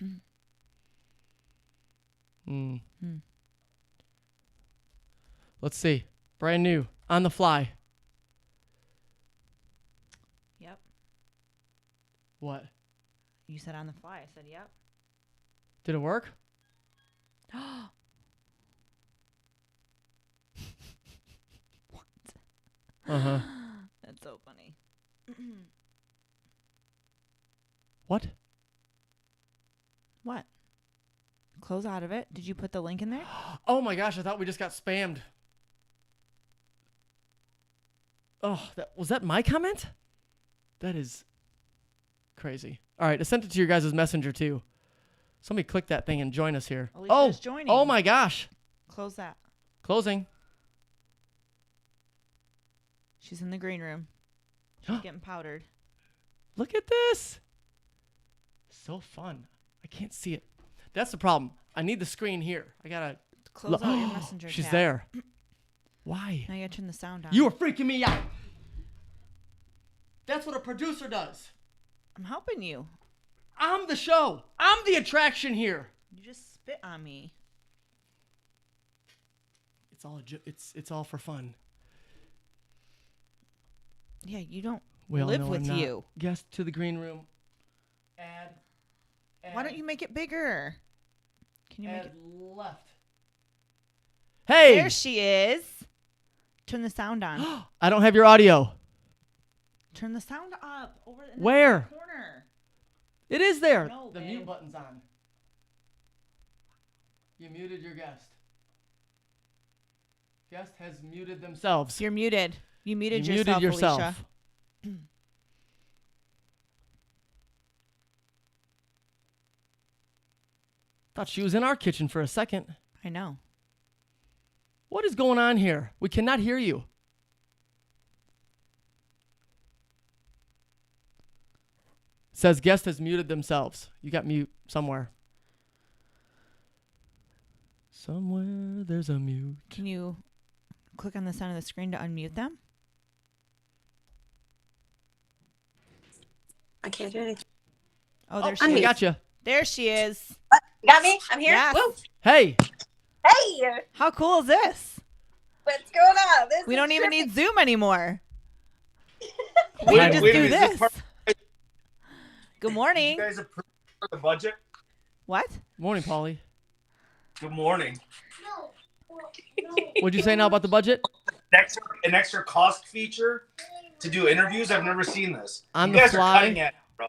Mm. Hmm. Let's see. Brand new. On the fly. Yep. What? You said on the fly. I said yep. Did it work? What? Uh-huh. That's so funny. What? What? Close out of it. Did you put the link in there? Oh my gosh, I thought we just got spammed. Oh, was that my comment? That is crazy. All right, I sent it to your guys' messenger too. Somebody click that thing and join us here. Alicia's joining. Oh my gosh. Close that. Closing. She's in the green room. She's getting powdered. Look at this. So fun. I can't see it. That's the problem. I need the screen here. I gotta Close out your messenger She's tab. there. Why? Now you gotta turn the sound on. You are freaking me out. That's what a producer does. I'm helping you. I'm the show. I'm the attraction here. You just spit on me. It's all it's all for fun. Yeah, you don't We all live know with I'm not. you. Guest to the green room. Add. Why don't you make it bigger? Can you make it? left. Hey. There she is. Turn the sound on. I don't have your audio. Turn the sound up over in the Where? corner. It is there. No, The babe. mute button's on. You muted your guest. Guest has muted themselves. You're muted. You muted You yourself, muted yourself. Alicia. Thought she was in our kitchen for a second. I know. What is going on here? We cannot hear you. Says guest has muted themselves. You got mute somewhere. Somewhere there's a mute. Can you click on the side of the screen to unmute them? I can't do anything. Oh, there I she is. gotcha. There she is. You got me? I'm here? Yes. Woo. Hey, Hey! How cool is this? What's going on? This We is don't even trippy. need Zoom anymore. Wait We a can just minute, do is this. this part- Good You morning. guys approve the budget? What? morning, Polly. Good morning. What'd you say now about the budget? An extra cost feature to do interviews. I've never seen this. On you the guys fly? are cutting edge, bro.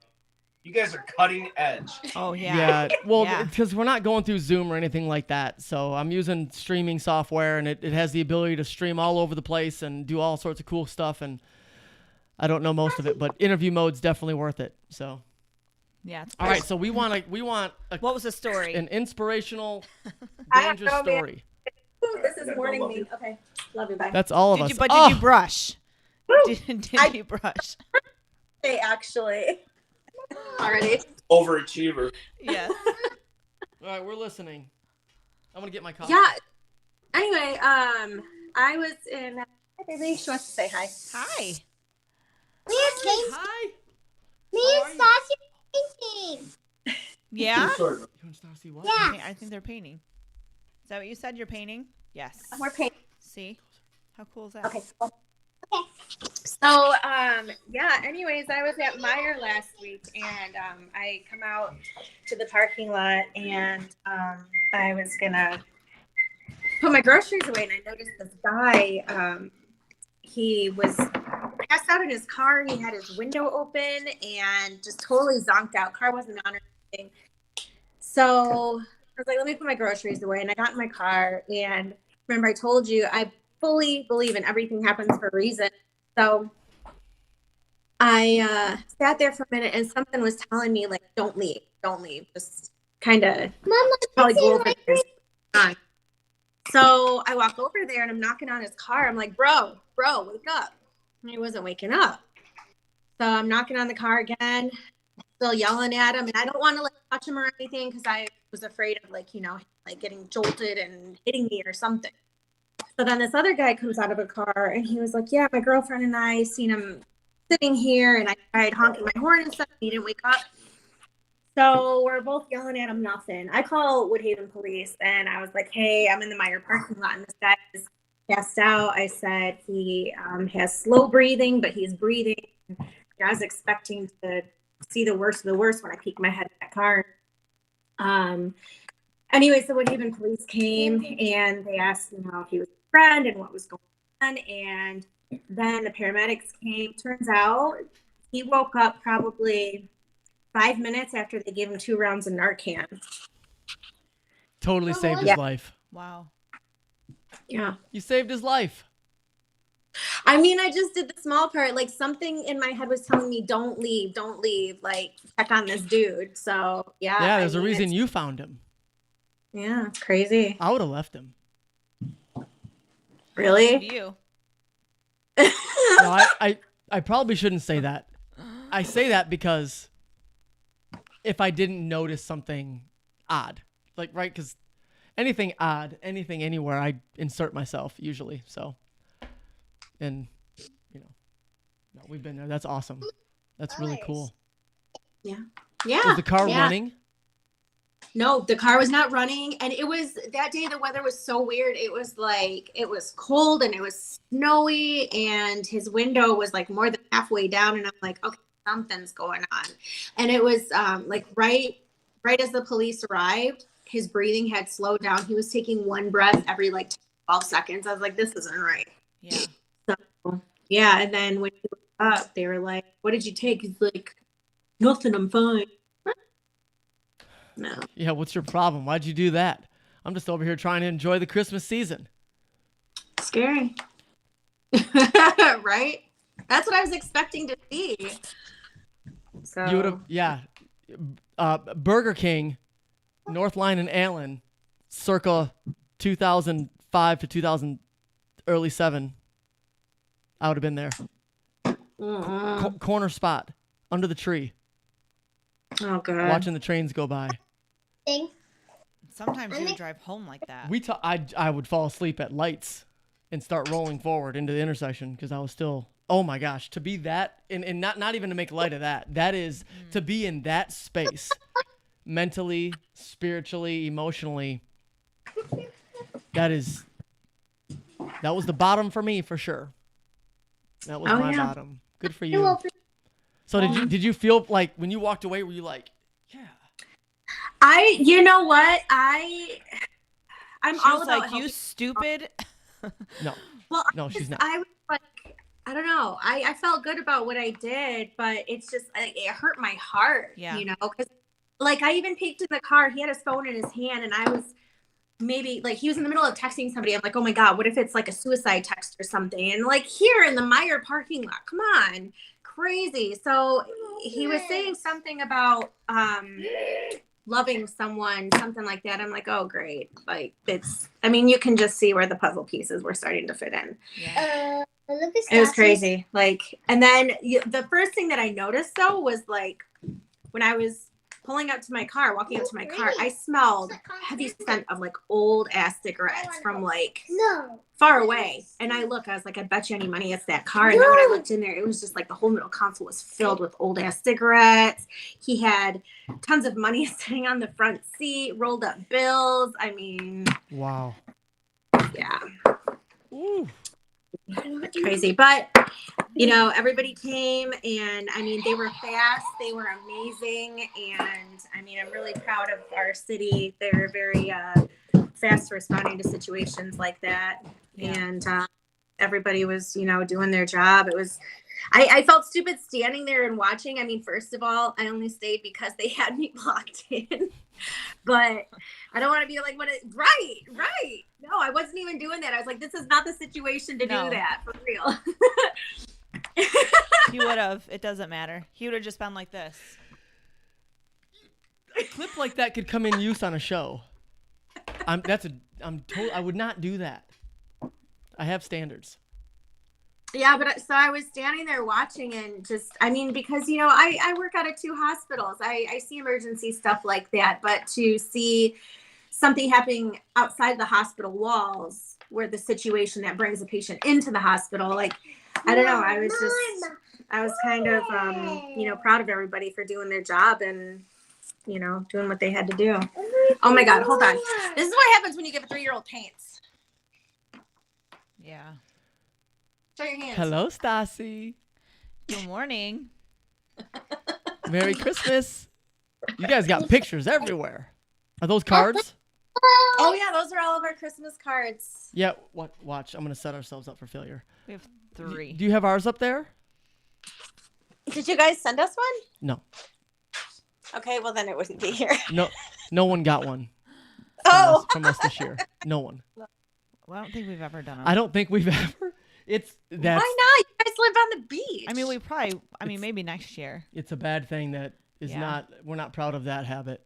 You guys are cutting edge. Oh, yeah. Well, Yeah. because we're not going through Zoom or anything like that. So I'm using streaming software, and it has the ability to stream all over the place and do all sorts of cool stuff. And I don't know most of it, but interview mode's definitely worth it. So, Yeah. It's all right. So we want What was the story? an inspirational, I don't dangerous know, man. story. Ooh, this is morning me. Okay. Love you. Bye. That's all of Did us. you, but Oh, did you brush? Woo. Did I- you brush? Hey, actually. Already. Overachiever. Yes. all right, we're listening. I'm gonna get my coffee. Yeah. Anyway, I was in. Hi, baby. She wants to say hi. Hi. Hi. Yeah? You want to start to see what? I think they're painting. Is that what you said? You're painting? Yes. We're paying. See? How cool is that? Okay. Cool. Okay. So, yeah. Anyways, I was at Meyer last week, and I come out to the parking lot, and I was gonna put my groceries away, and I noticed this guy. He was passed out in his car. He had his window open and just totally zonked out. Car wasn't on or anything. So I was like, let me put my groceries away, and I got in my car. And remember, I told you I fully believe in everything happens for a reason. So I sat there for a minute, and something was telling me, like, don't leave, just kind of probably go over there. So I walk over there, and I'm knocking on his car. I'm like, bro, wake up. And he wasn't waking up. So I'm knocking on the car again, still yelling at him, and I don't want to like touch him or anything because I was afraid of like getting jolted and hitting me or something. So then this other guy comes out of a car, and he was like, yeah, my girlfriend and I seen him sitting here, and I tried honking my horn and stuff, and he didn't wake up. So we're both yelling at him, nothing. I call Woodhaven police, and I was like, hey, I'm in the Meyer parking lot, and this guy is passed out. I said he has slow breathing, but he's breathing. I was expecting to see the worst of the worst when I peeked my head in that car. Anyway, so Woodhaven police came, and they asked, if he was a friend and what was going on, and then the paramedics came. Turns out he woke up probably 5 minutes after they gave him 2 rounds of Narcan. Totally saved his Yeah. life. Wow. Yeah. You saved his life. I mean, I just did the small part. Like, something in my head was telling me, don't leave. Like, check on this dude. So, yeah. Yeah, there's a mean, reason it's- you found him. Yeah, it's crazy. I would have left him. Really? You. No, I probably shouldn't say that. I say that because if I didn't notice something odd, like, right, because anything odd, anything anywhere, I insert myself usually. So And you know, no, we've been there. That's awesome. That's really cool. Yeah. Was the car yeah. running? No, the car was not running. And it was that day, the weather was so weird. It was like, it was cold and it was snowy and his window was like more than halfway down. And I'm like, okay, something's going on. And it was like right as the police arrived, his breathing had slowed down. He was taking one breath every like 12 seconds. I was like, this isn't right. Yeah. So, yeah. And then when he woke up, they were like, what did you take? He's like, nothing, I'm fine. No. Yeah, what's your problem? Why'd you do that? I'm just over here trying to enjoy the Christmas season. Scary. Right? That's what I was expecting to see. So You would have, yeah. Burger King, North Line and Allen, circa 2005 to 2000, early 7. I would have been there. Corner spot, under the tree, oh god. watching the trains go by. Sometimes you would drive home like that. I would fall asleep at lights and start rolling forward into the intersection because I was still, oh my gosh, to be that, and not even to make light of that. That is, to be in that space, mentally, spiritually, emotionally, that was the bottom for me for sure. That was my bottom. Good for you. So did you feel like when you walked away, were you like, yeah? You know what? I'm She all was about like, you stupid. No. Well, No, she's not. I was like, I don't know. I felt good about what I did, but it's just it hurt my heart. Yeah. You know, because like I even peeked in the car. He had his phone in his hand, and I was maybe like he was in the middle of texting somebody. I'm like, oh my god, what if it's like a suicide text or something? And like here in the Meyer parking lot, come on, crazy. So he was saying something about loving someone, something like that. I'm like, oh great. Like I mean, you can just see where the puzzle pieces were starting to fit in. Yeah. It was crazy. Like, and then the first thing that I noticed though was like when I was walking up to my car, I smelled heavy scent of like old ass cigarettes from like far away. And I was like, I bet you any money it's that car. And then when I looked in there, it was just like the whole middle console was filled with old ass cigarettes. He had tons of money sitting on the front seat, rolled up bills. I mean, Wow. yeah. Ooh. Crazy. But you know, everybody came and I mean they were fast, they were amazing, and I mean I'm really proud of our city. They're very fast responding to situations like that. Yeah. And everybody was, you know, doing their job. It was I felt stupid standing there and watching. I mean, first of all, I only stayed because they had me blocked in. But I don't want to be like, right. No, I wasn't even doing that. I was like, this is not the situation to do that, for real. He would have. It doesn't matter. He would have just been like this. A clip like that could come in use on a show. I would not do that. I have standards. Yeah, but so I was standing there watching and just, I mean, because, you know, I work out of 2 hospitals. I see emergency stuff like that, but to see something happening outside the hospital walls where the situation that brings a patient into the hospital, like, I don't know. I was kind of, you know, proud of everybody for doing their job and, you know, doing what they had to do. Oh my God, hold on. This is what happens when you give a 3-year-old pants. Yeah. Show your hands. Hello, Stassi. Good morning. Merry Christmas. You guys got pictures everywhere. Are those cards? Oh yeah, those are all of our Christmas cards. Yeah, watch. I'm going to set ourselves up for failure. We have 3. Do you have ours up there? Did you guys send us one? No. Okay, well then it wouldn't be here. No one got one from us this year. No one. Well, I don't think we've ever done it. I don't think we've ever. Why not? You guys live on the beach. I mean, maybe next year. It's a bad thing that is Yeah. we're not proud of that habit.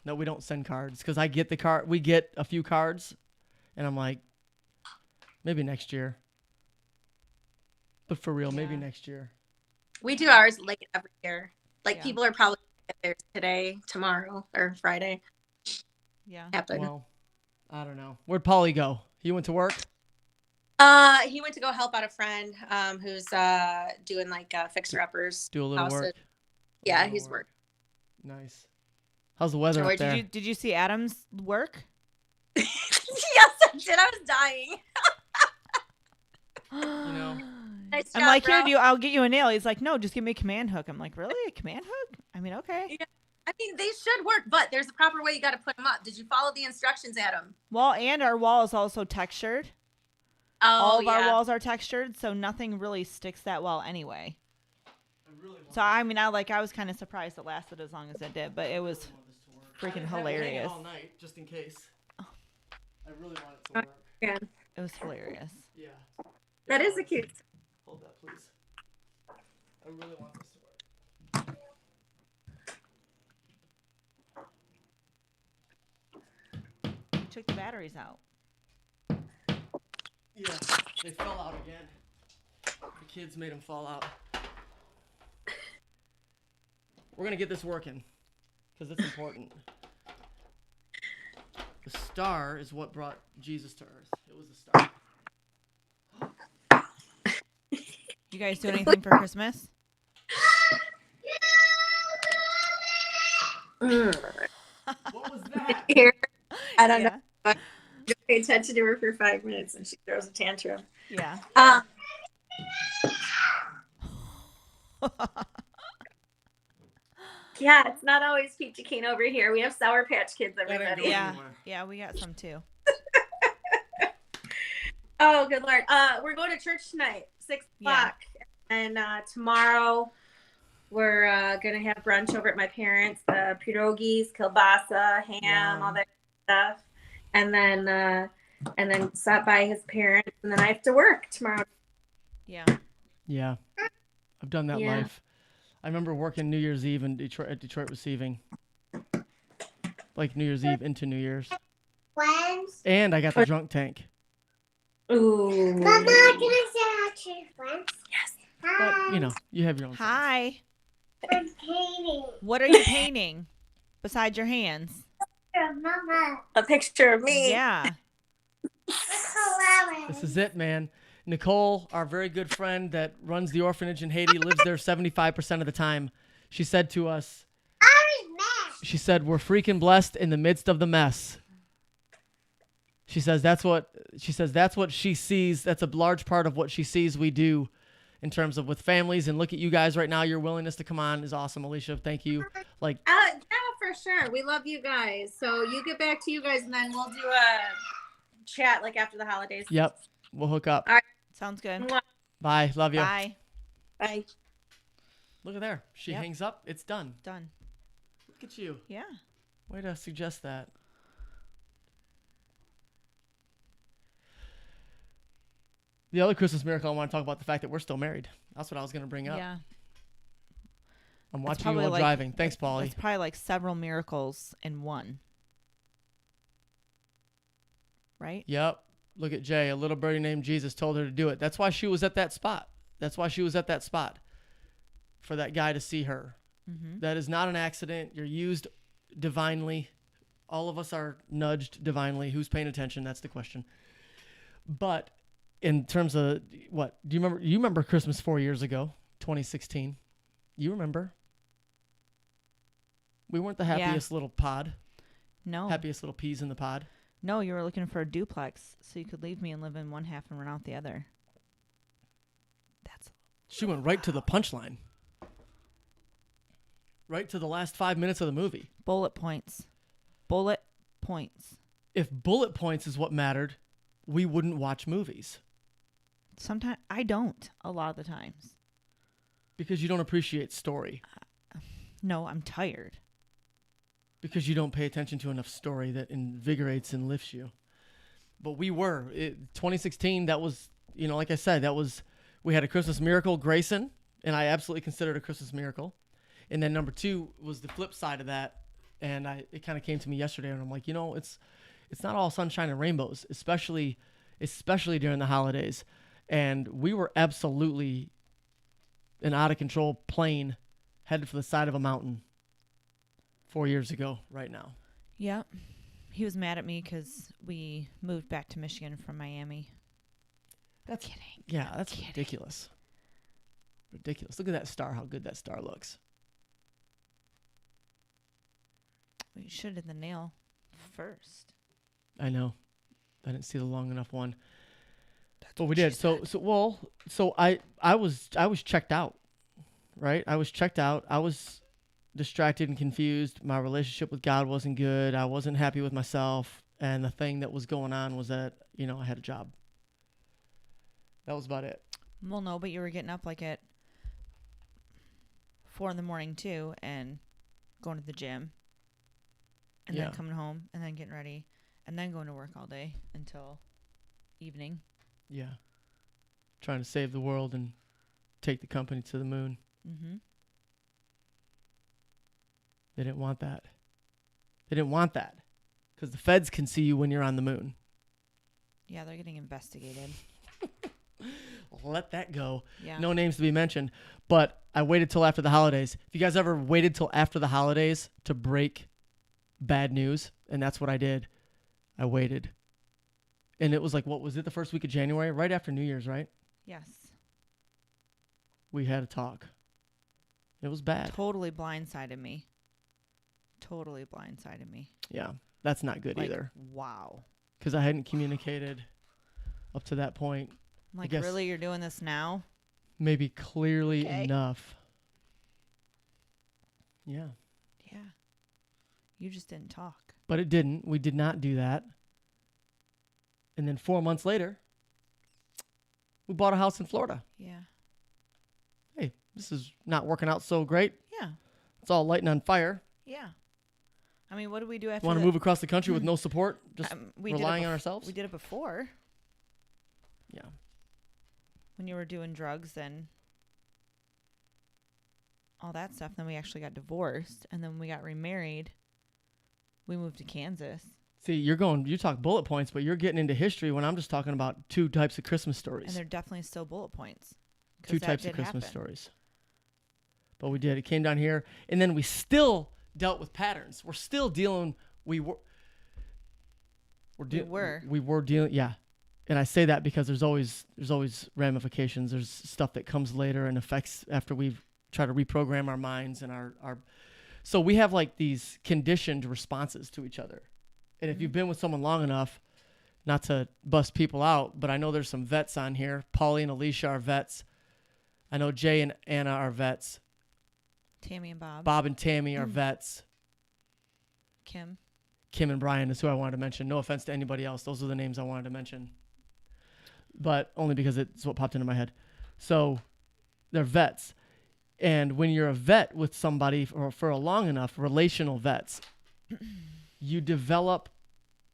No, we don't send cards because I get the card. We get a few cards, and I'm like, maybe next year. But for real, maybe next year. We do ours late every year. Like Yeah. people are probably gonna get theirs today, tomorrow, or Friday. Yeah. Happen. Well, I don't know. Where'd Polly go? He went to work? He went to go help out a friend who's doing like fixer uppers. Do a little houses. work. Yeah, little he's work. Nice. How's the weather Or up there? did you see Adam's work? Yes, I did. I was dying. You know, Nice I'm job, like, bro. here, I'll get you a nail. He's like, no, just give me a command hook. I'm like, really? A command hook? I mean, okay. Yeah. I mean, they should work, but there's a proper way you got to put them up. Did you follow the instructions, Adam? Well, and our wall is also textured. Oh, All of yeah. our walls are textured, so nothing really sticks that well anyway. So I mean, I was kind of surprised it lasted as long as it did, but it was freaking hilarious. all night, just in case. I really want it to work. Yeah. It was hilarious. Yeah. That is a cute. Hold that, please. I really want this to work. You took the batteries out. Yeah, they fell out again. The kids made them fall out. We're gonna get this working, because it's important. The star is what brought Jesus to earth. It was the star. You guys do anything for Christmas? What was that? Here, I don't Yeah. know. Just pay attention to her for 5 minutes and she throws a tantrum. Yeah. Yeah, it's not always peachy keen over here. We have Sour Patch Kids, everybody. going Yeah. anywhere. Yeah, we got some too. Oh, good Lord. We're going to church tonight, 6 o'clock. And tomorrow we're going to have brunch over at my parents', pierogies, kielbasa, ham, Yum. all that stuff. And then stop by his parents. And then I have to work tomorrow. Yeah. Yeah, I've done that Yeah. life. I remember working New Year's Eve in Detroit at Detroit Receiving, like New Year's Eve into New Year's, and I got the drunk tank. Ooh. Mama, can I say hi to your friends? Yes. But you know, you have your own. friends. Hi. I'm painting. What are you painting besides your hands? Mama, A picture of me. Yeah. This is it, man. Nicole, our very good friend that runs the orphanage in Haiti, lives there 75% of the time. She said to us, she said, we're freaking blessed in the midst of the mess. She says that's what she sees. That's a large part of what she sees we do in terms of with families. And look at you guys right now. Your willingness to come on is awesome, Alicia. Thank you. Like, Yeah, for sure. We love you guys. So you get back to you guys and then we'll do a chat like after the holidays. yep, we'll hook up. All right. Sounds good. Mwah. Bye. Love you. Bye. Bye. Look at there. She Yep. hangs up. It's done. Done. Look at you. Yeah. Way to suggest that. The other Christmas miracle I want to talk about the fact that we're still married. That's what I was going to bring up. Yeah. I'm It's watching you probably while like- driving. Thanks, Paulie. It's probably like several miracles in one. Right? Yep. Look at Jay. A little birdie named Jesus told her to do it. That's why she was at that spot. That's why she was at that spot. For that guy to see her. Mm-hmm. That is not an accident. You're used divinely. All of us are nudged divinely. Who's paying attention? That's the question. But in terms of what? Do you remember? You remember Christmas 4 years ago, 2016? You remember? We weren't the Yeah. happiest little pod. No. Happiest little peas in the pod. No, you were looking for a duplex so you could leave me and live in one half and run out the other. That's She went right to the punchline. Right to the last 5 minutes of the movie. bullet points. Bullet points. If bullet points is what mattered, we wouldn't watch movies Sometimes I don't. A lot of the times. because you don't appreciate story, No, I'm tired. because you don't pay attention to enough story that invigorates and lifts you. But we were. 2016, that was, like I said, we had a Christmas miracle, Grayson, and I absolutely considered it a Christmas miracle. And then number two was the flip side of that. And it kind of came to me yesterday, and I'm like, it's not all sunshine and rainbows, especially during the holidays. And we were absolutely an out of control plane headed for the side of a mountain 4 years ago right now. Yep. He was mad at me because we moved back to Michigan from Miami. That's kidding. Yeah, that's Kidding. ridiculous. Ridiculous. Look at that star, how good that star looks. We should have did the nail first. I know. I didn't see the long enough one. But we what she did. So I was checked out. Right? I was checked out. I was distracted and confused. My relationship with God wasn't good. I wasn't happy with myself. And the thing that was going on was that, I had a job. That was about it. Well, no, but you were getting up like at 4 a.m. too, and going to the gym, and Yeah. then coming home, and then getting ready, and then going to work all day until evening. Yeah. Trying to save the world and take the company to the moon. Mm-hmm. They didn't want that. They didn't want that. Because the feds can see you when you're on the moon. Yeah, they're getting investigated. Let that go. Yeah. No names to be mentioned. But I waited till after the holidays. If you guys ever waited till after the holidays to break bad news, and that's what I did. I waited. And it was like, what was it, the first week of January? Right after New Year's, right? Yes. We had a talk. It was bad. Totally blindsided me. Totally blindsided me. Yeah, that's not good Like, either. Wow. Because I hadn't communicated up to that point. I'm like, guess- really? You're doing this now? Maybe clearly Okay. enough. Yeah. Yeah. You just didn't talk. But it didn't. We did not do that. And then 4 months later, we bought a house in Florida. Yeah. Hey, this is not working out so great. Yeah. It's all lighting on fire. Yeah. I mean, what did we do after Want to the- move across the country with no support? Just we did it relying bef- on ourselves? We did it before Yeah. when you were doing drugs and all that stuff. Then we actually got divorced, and then when we got remarried, we moved to Kansas. See, you talk bullet points, but you're getting into history when I'm just talking about two types of Christmas And stories. they're definitely still bullet points. 'Cause Two that types of did Christmas happen. stories. But we did. It came down here, and then we still dealt with patterns. We're still dealing. We were dealing. Yeah, and I say that because there's always ramifications. There's stuff that comes later and affects after we've tried to reprogram our minds and our. So we have like these conditioned responses to each other, and if you've been with someone long enough, not to bust people out, but I know there's some vets on here. Paulie and Alicia are vets. I know Jay and Anna are vets. Tammy and Bob. Bob and Tammy are vets. Kim. Kim and Brian is who I wanted to mention. No offense to anybody else. Those are the names I wanted to mention. But only because it's what popped into my head. So they're vets. And when you're a vet with somebody for a long enough, relational vets, you develop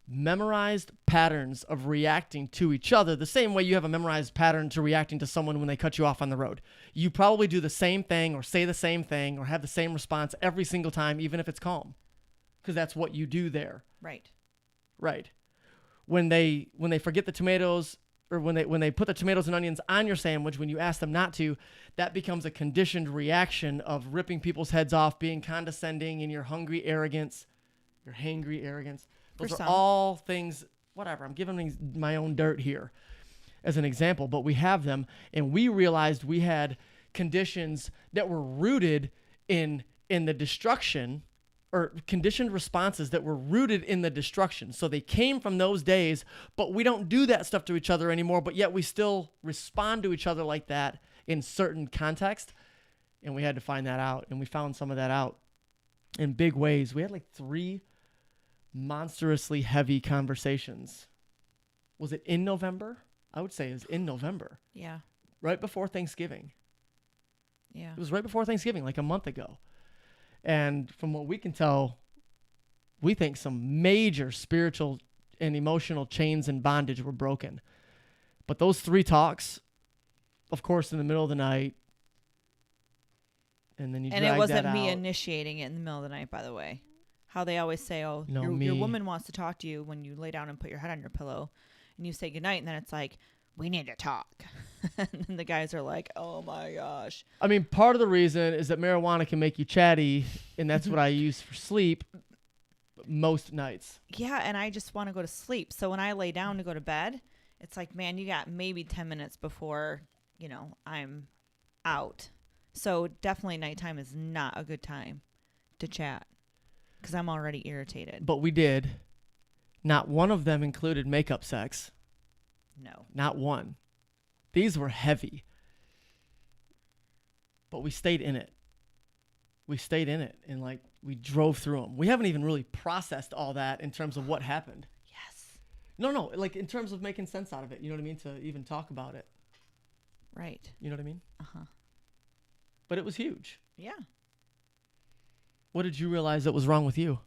memorized patterns of reacting to each other the same way you have a memorized pattern to reacting to someone when they cut you off on the road. You probably do the same thing or say the same thing or have the same response every single time, even if it's calm, because that's what you do there. Right. Right. When they forget the tomatoes, or when they put the tomatoes and onions on your sandwich when you ask them not to, that becomes a conditioned reaction of ripping people's heads off, being condescending, and your hungry arrogance, your hangry arrogance. Those For are some. all things, whatever. I'm giving my own dirt here as an example, but we have them, and we realized we had conditions that were rooted in the destruction, or conditioned responses that were rooted in the destruction. So they came from those days, but we don't do that stuff to each other anymore, but yet we still respond to each other like that in certain context. And we had to find that out, and we found some of that out in big ways. We had like 3 monstrously heavy conversations. Was it in November? I would say it was in November, Yeah. right before Thanksgiving. Yeah. It was right before Thanksgiving, like a month ago. And from what we can tell, we think some major spiritual and emotional chains and bondage were broken. But those 3 talks, of course, in the middle of the night, and then you And drag it wasn't that me out. initiating it in the middle of the night, by the way. How they always say, oh, No, your me. woman wants to talk to you when you lay down and put your head on your pillow and you say goodnight, and then it's like, we need to talk. And then the guys are like, oh my gosh. I mean, part of the reason is that marijuana can make you chatty, and that's what I use for sleep most nights. Yeah, and I just want to go to sleep. So when I lay down to go to bed, it's like, man, you got maybe 10 minutes before, I'm out. So definitely nighttime is not a good time to chat because I'm already irritated. But we did. Not one of them included makeup sex. No. Not one. These were heavy. But we stayed in it. We stayed in it and like we drove through them. We haven't even really processed all that in terms of what happened. Yes. No, like in terms of making sense out of it. You know what I mean? To even talk about it. Right. You know what I mean? Uh-huh. But it was huge. Yeah. What did you realize that was wrong with you?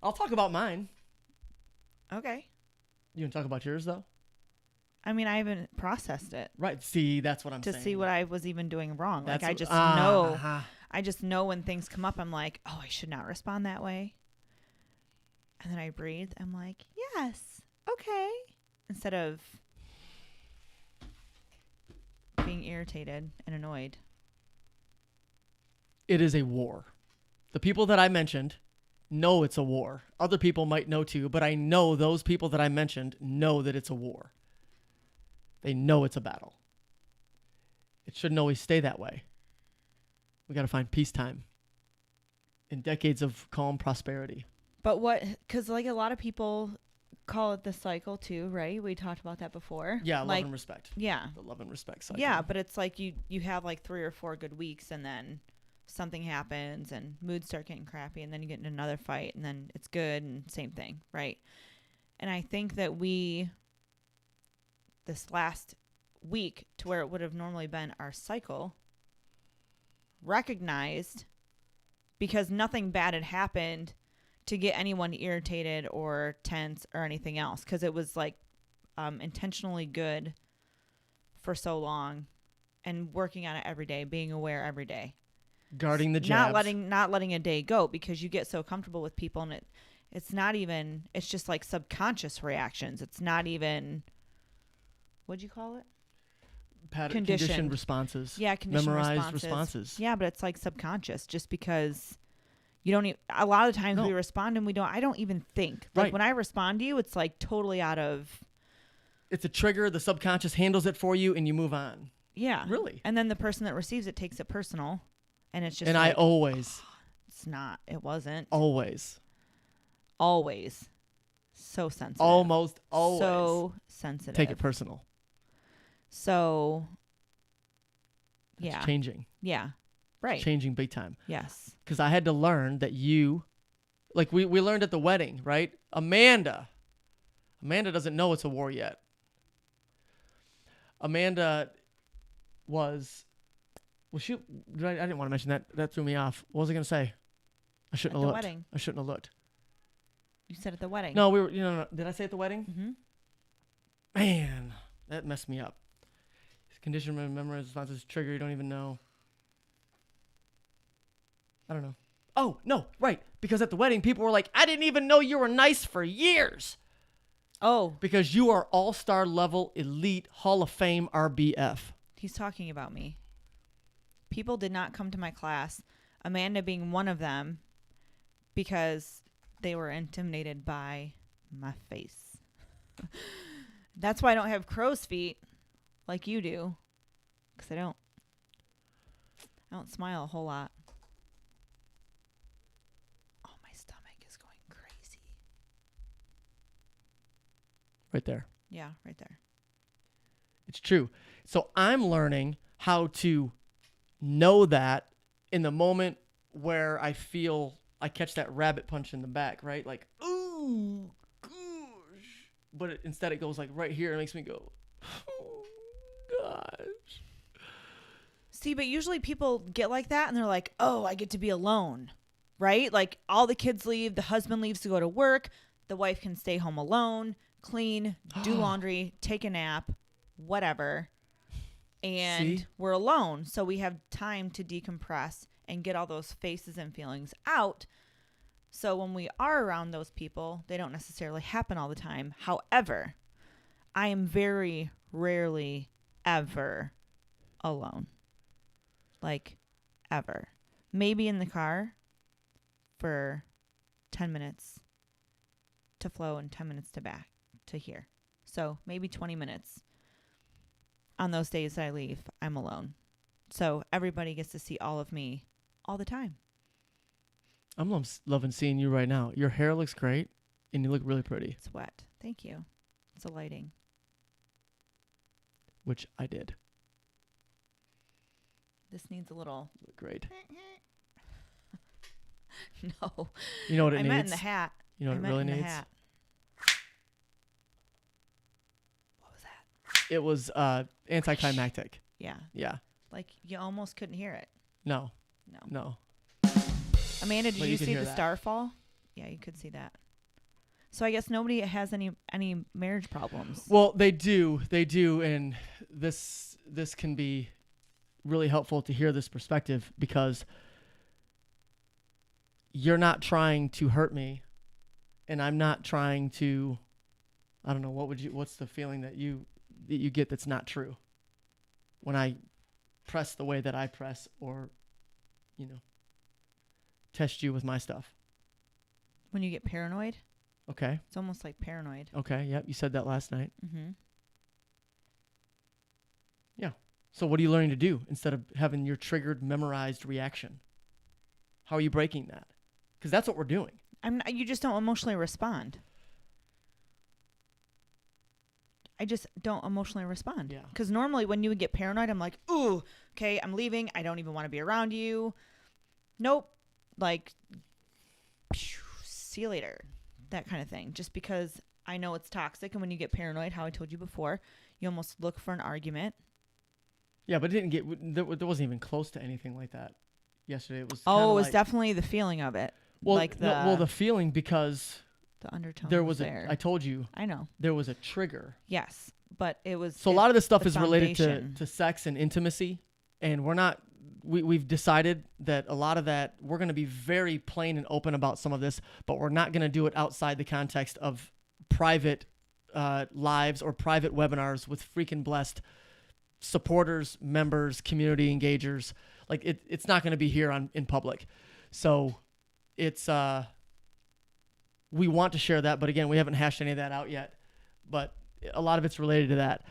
I'll talk about mine. Okay. You want to talk about yours though? I mean, I haven't processed it Right. See, that's what I'm to saying. see what I was even doing wrong. That's Like, I what- just ah, know. uh-huh. I just know when things come up, I'm like, oh, I should not respond that way. And then I breathe. I'm like, yes, okay. Instead of being irritated and annoyed. It is a war. The people that I mentioned know it's a war. Other people might know too, but I know those people that I mentioned know that it's a war. They know it's a battle. It shouldn't always stay that way. We got to find peacetime in decades of calm prosperity. But because like a lot of people call it the cycle too, right? We talked about that before. Yeah, love like, and respect. Yeah. The love and respect cycle. Yeah, but it's like you have like 3 or 4 good weeks and then something happens and moods start getting crappy and then you get in another fight and then it's good and same thing, right? And I think that this last week to where it would have normally been our cycle recognized because nothing bad had happened to get anyone irritated or tense or anything else because it was like intentionally good for so long and working on it every day, being aware every day, Guarding the jabs. not letting a day go because you get so comfortable with people and it's just like subconscious reactions. It's not even, what'd you call it? Conditioned responses. Yeah, conditioned Memorized responses. Yeah, but it's like subconscious just because you don't a lot of times No. we respond and I don't even think. Like Right. when I respond to you, it's like totally out of, It's a trigger. The subconscious handles it for you and you move on. yeah. Really? And then the person that receives it takes it personal. And it's just And like, I always it wasn't. always So sensitive. almost always So sensitive. take it personal. So, It's yeah. changing. Yeah. Right. Changing big time. Yes. Because I had to learn that like we learned at the wedding, right? Amanda doesn't know it's a war yet. Amanda was she? I didn't want to mention that. That threw me off. What was I gonna say? I shouldn't At have the looked. wedding. I shouldn't have looked. You said at the wedding. No, we were. No. Did I say at the wedding? Mm-hmm. Man, that messed me up. Condition memorized responses trigger. You don't even know. I don't know. Oh no, right. Because at the wedding, people were like, "I didn't even know you were nice for years." Oh, Because you are all-star level, elite, Hall of Fame RBF. he's talking about me. People did not come to my class, Amanda being one of them, because they were intimidated by my face. That's why I don't have crow's feet like you do, because I don't smile a whole lot. Oh, my stomach is going crazy. Right there. Yeah, right there. It's true. So I'm learning how to know that in the moment where I feel I catch that rabbit punch in the back, right? Like, ooh, gosh. But instead it goes like right here. It makes me go, oh, gosh. See, but usually people get like that and they're like, oh, I get to be alone, right? Like all the kids leave, the husband leaves to go to work, the wife can stay home alone, clean, do laundry, take a nap, whatever. And See? we're alone. So we have time to decompress and get all those faces and feelings out. So when we are around those people, they don't necessarily happen all the time. However, I am very rarely ever alone. Like ever. Maybe in the car for 10 minutes to flow and 10 minutes to back to here. So maybe 20 minutes. On those days that I leave, I'm alone. So everybody gets to see all of me all the time. I'm loving seeing you right now. Your hair looks great, and you look really pretty, It's wet. Thank you. It's the lighting. which I did. This needs a little. Look great. No. You know what it I needs? meant in the hat. You know I what it meant really in the needs? hat. What was that? It was anticlimactic. Yeah. Yeah. Like you almost couldn't hear it. No. No. No. Amanda, did But you you can see hear the that. star fall? Yeah, you could see that. So I guess nobody has any marriage problems. Well, they do, and this can be really helpful to hear this perspective because you're not trying to hurt me, and I'm not trying to. I don't know what's the feeling that you get that's not true when I press the way that I press, or test you with my stuff. When you get paranoid, Okay. it's almost like paranoid. Okay. Yep. You said that last night. Mm-hmm. So what are you learning to do instead of having your triggered, memorized reaction? How are you breaking that? Because that's what we're doing. You just don't emotionally respond. I just don't emotionally respond. Yeah. Because normally when you would get paranoid, I'm like, ooh, okay, I'm leaving. I don't even want to be around you. Nope. Like, phew, see you later. That kind of thing. Just because I know it's toxic. And when you get paranoid, how I told you before, you almost look for an argument. Yeah, but it didn't get. There wasn't even close to anything like that yesterday. It was. Oh, it was like, definitely the feeling of it. well, like the feeling because the undertone there was there. I told you I know. there was a trigger. Yes. But it was. So a lot of this stuff the is related foundation. to sex and intimacy, and we're not. We've decided that a lot of that we're going to be very plain and open about some of this, but we're not going to do it outside the context of private lives or private webinars with Freakin blessed supporters, members, community engagers. Like it's not going to be here in public. So it's we want to share that, but again, we haven't hashed any of that out yet. But a lot of it's related to that.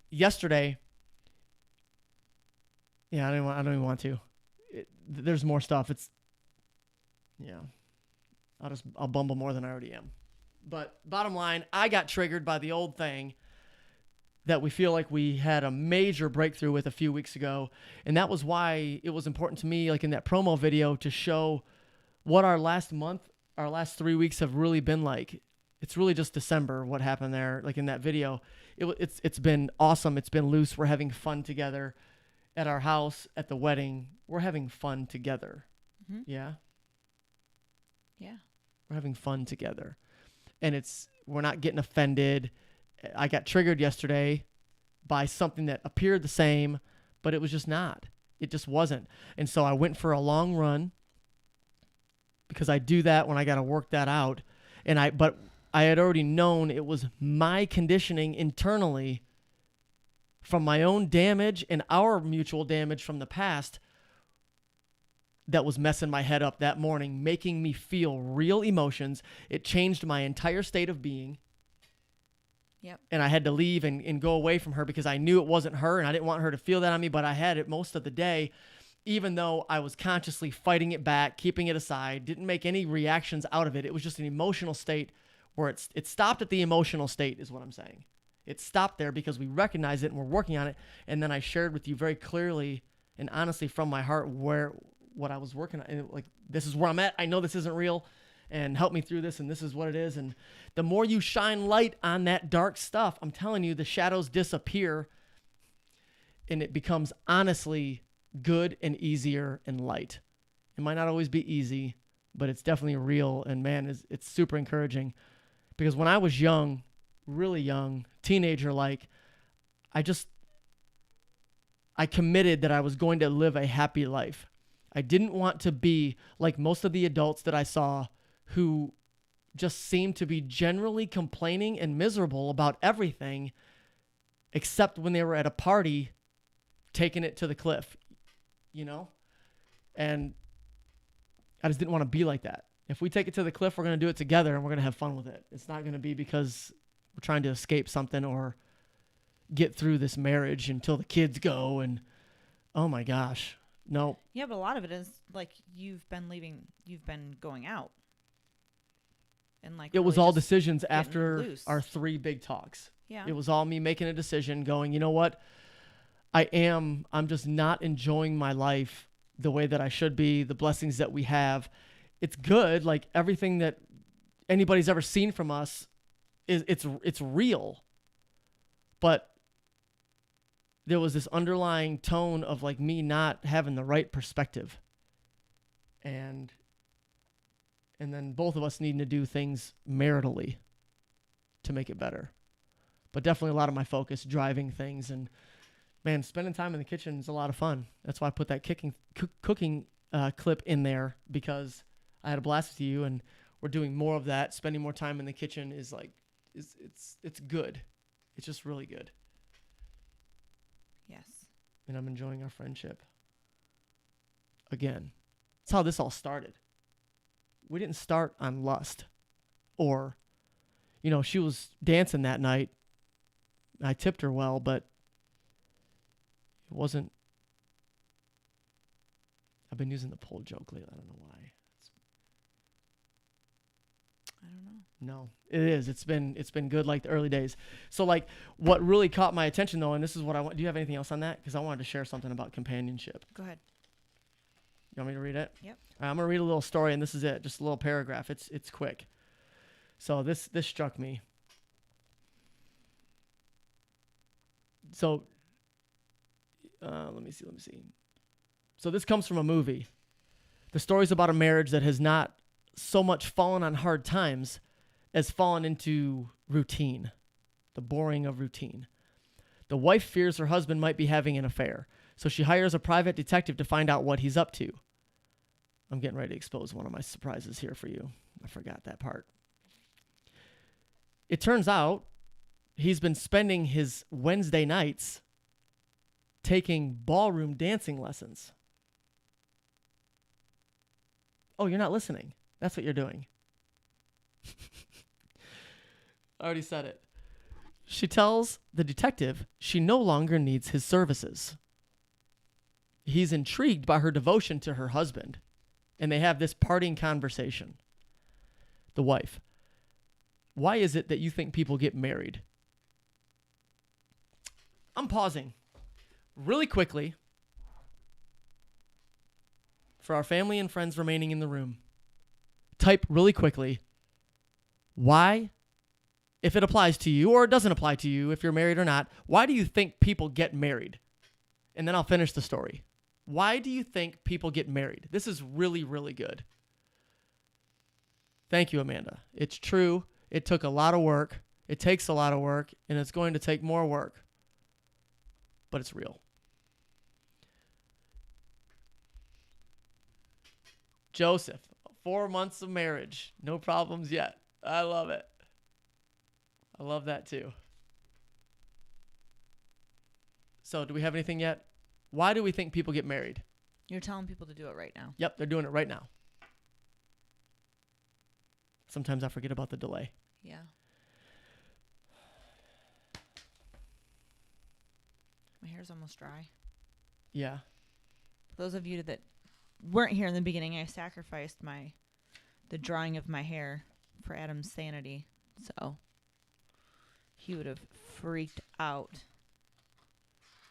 Yesterday, yeah, I don't even want to. There's more stuff. I'll bumble more than I already am. But bottom line, I got triggered by the old thing that we feel like we had a major breakthrough with a few weeks ago. And that was why it was important to me, like in that promo video, to show what our last 3 weeks have really been like. It's really just December, what happened there, like in that video. It's been awesome. It's been loose. We're having fun together at our house, at the wedding. We're having fun together. Mhm. Yeah? Yeah. We're having fun together. And we're not getting offended. I got triggered yesterday by something that appeared the same, but it was just not. It just wasn't. And so I went for a long run because I do that when I got to work that out. But I had already known it was my conditioning internally from my own damage and our mutual damage from the past that was messing my head up that morning, making me feel real emotions. It changed my entire state of being. Yep. And I had to leave and go away from her because I knew it wasn't her and I didn't want her to feel that on me, but I had it most of the day, even though I was consciously fighting it back, keeping it aside, didn't make any reactions out of it. It was just an emotional state where it stopped at the emotional state is what I'm saying. It stopped there because we recognized it and we're working on it. And then I shared with you very clearly and honestly from my heart what I was working on. And like, this is where I'm at. I know this isn't real. And help me through this, and this is what it is. And the more you shine light on that dark stuff, I'm telling you, the shadows disappear, and it becomes honestly good and easier and light. It might not always be easy, but it's definitely real, and man, it's super encouraging. Because when I was young, really young, teenager-like, I committed that I was going to live a happy life. I didn't want to be like most of the adults that I saw who just seemed to be generally complaining and miserable about everything except when they were at a party taking it to the cliff, And I just didn't want to be like that. If we take it to the cliff, we're going to do it together and we're going to have fun with it. It's not going to be because we're trying to escape something or get through this marriage until the kids go and, oh my gosh. No. Yeah, but a lot of it is like you've been going out. And like It was really all just decisions getting after loose. our 3 big talks. Yeah. It was all me making a decision going, you know what? I'm just not enjoying my life the way that I should be, the blessings that we have. It's good. Like everything that anybody's ever seen from us it's real. But there was this underlying tone of like me not having the right perspective. And then both of us needing to do things maritally to make it better. But definitely a lot of my focus driving things, and man, spending time in the kitchen is a lot of fun. That's why I put that cooking clip in there, because I had a blast with you, and we're doing more of that. Spending more time in the kitchen is like, it's good. It's just really good. Yes. And I'm enjoying our friendship. Again, that's how this all started. We didn't start on lust, or, she was dancing that night. I tipped her well, but it wasn't. I've been using the pole joke lately. I don't know why. I don't know. No, it is. It's been good like the early days. So like what really caught my attention though, and this is what I want. Do you have anything else on that? Because I wanted to share something about companionship. Go ahead. You want me to read it? Yep. All right, I'm gonna read a little story, and this is it. Just a little paragraph. It's quick. So this struck me. So let me see. So this comes from a movie. The story's about a marriage that has not so much fallen on hard times as fallen into routine, the boring of routine. The wife fears her husband might be having an affair, so she hires a private detective to find out what he's up to. I'm getting ready to expose one of my surprises here for you. I forgot that part. It turns out he's been spending his Wednesday nights taking ballroom dancing lessons. Oh, you're not listening. That's what you're doing. I already said it. She tells the detective she no longer needs his services. He's intrigued by her devotion to her husband, and they have this parting conversation. The wife: why is it that you think people get married? I'm pausing really quickly for our family and friends remaining in the room. Type really quickly, why, if it applies to you or it doesn't apply to you, if you're married or not, why do you think people get married? And then I'll finish the story. Why do you think people get married? This is really, really good. Thank you, Amanda. It's true. It took a lot of work. It takes a lot of work, and it's going to take more work. But it's real. Joseph, 4 months of marriage. No problems yet. I love it. I love that too. So, do we have anything yet? Why do we think people get married? You're telling people to do it right now. Yep, they're doing it right now. Sometimes I forget about the delay. Yeah. My hair's almost dry. Yeah. For those of you that weren't here in the beginning, I sacrificed the drying of my hair for Adam's sanity. So he would have freaked out.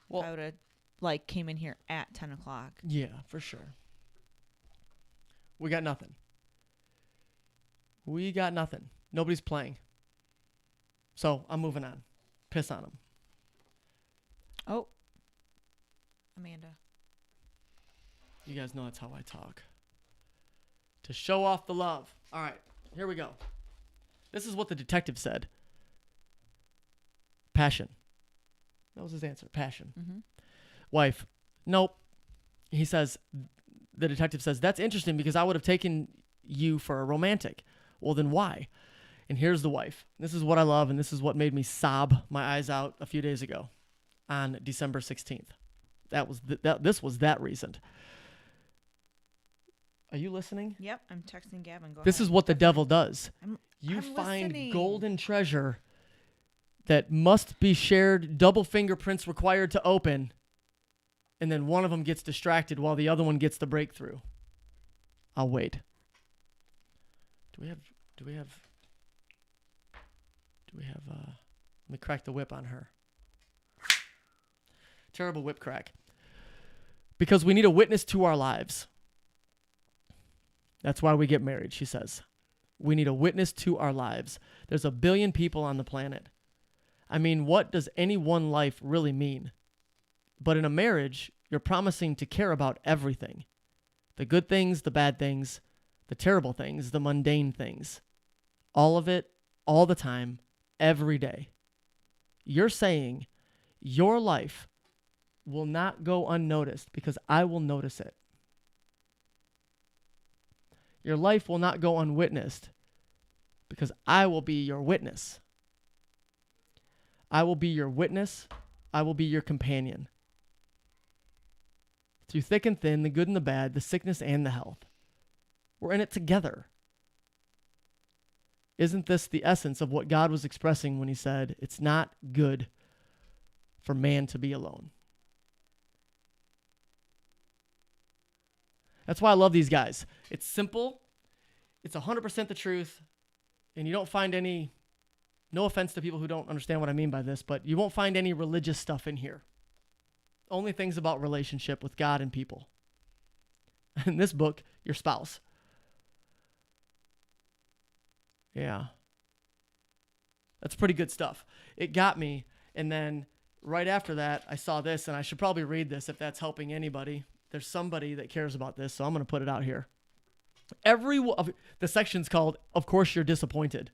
Well, I would have came in here at 10 o'clock. yeah, for sure. We got nothing. Nobody's playing. So I'm moving on. Piss on them. Oh, Amanda. You guys know that's how I talk. To show off the love. All right, here we go. This is what the detective said. Passion. That was his answer. Passion. Mm-hmm. Wife: nope. He says, the detective says, that's interesting because I would have taken you for a romantic. Well, then why? And here's the wife. This is what I love, and this is what made me sob my eyes out a few days ago on December 16th. This was that reason. Are you listening? Yep, I'm texting Gavin. Go This ahead. is what the devil does. I'm Find listening. golden treasure that must be shared, double fingerprints required to open, and then one of them gets distracted while the other one gets the breakthrough. I'll wait. Do we have let me crack the whip on her. Terrible whip crack. Because we need a witness to our lives. That's why we get married, she says. We need a witness to our lives. There's 1 billion people on the planet. I mean, what does any one life really mean? But in a marriage, you're promising to care about everything. The good things, the bad things, the terrible things, the mundane things. All of it, all the time, every day. You're saying your life will not go unnoticed because I will notice it. Your life will not go unwitnessed because I will be your witness. I will be your witness. I will be your companion. Through thick and thin, the good and the bad, the sickness and the health. We're in it together. Isn't this the essence of what God was expressing when he said, it's not good for man to be alone? That's why I love these guys. It's simple. It's 100% the truth. And you don't find any, no offense to people who don't understand what I mean by this, but you won't find any religious stuff in here. Only things about relationship with God and people. In this book, your spouse. Yeah. That's pretty good stuff. It got me. And then right after that, I saw this, and I should probably read this if that's helping anybody. There's somebody that cares about this, so I'm going to put it out here. The section's called, Of Course You're Disappointed.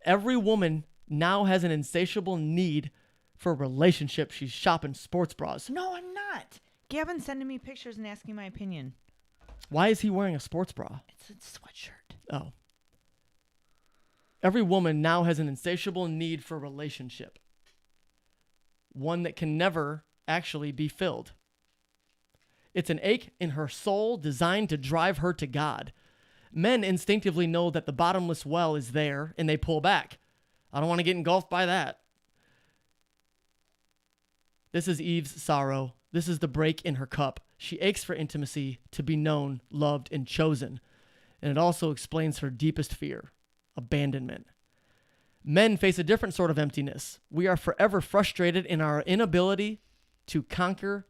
Every woman now has an insatiable need for a relationship. She's shopping sports bras. No, I'm not. Gavin's sending me pictures and asking my opinion. Why is he wearing a sports bra? It's a sweatshirt. Oh. Every woman now has an insatiable need for a relationship. One that can never actually be filled. It's an ache in her soul designed to drive her to God. Men instinctively know that the bottomless well is there, and they pull back. I don't want to get engulfed by that. This is Eve's sorrow. This is the break in her cup. She aches for intimacy, to be known, loved, and chosen. And it also explains her deepest fear, abandonment. Men face a different sort of emptiness. We are forever frustrated in our ability to conquer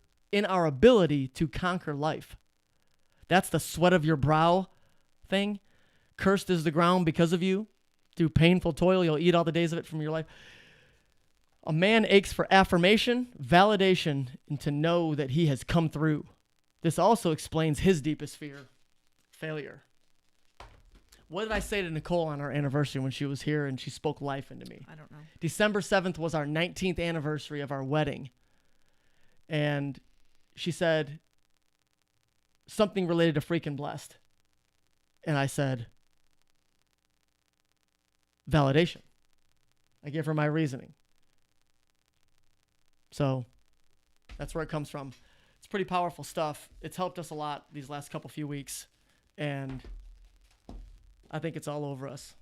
life. That's the sweat of your brow thing. Cursed is the ground because of you. Through painful toil, you'll eat all the days of it from your life. A man aches for affirmation, validation, and to know that he has come through. This also explains his deepest fear, failure. What did I say to Nicole on our anniversary when she was here and she spoke life into me? I don't know. December 7th was our 19th anniversary of our wedding. And she said something related to Freakin' Blessed. And I said, validation. I gave her my reasoning. So that's where it comes from. It's pretty powerful stuff. It's helped us a lot these last few weeks. And I think it's all over us.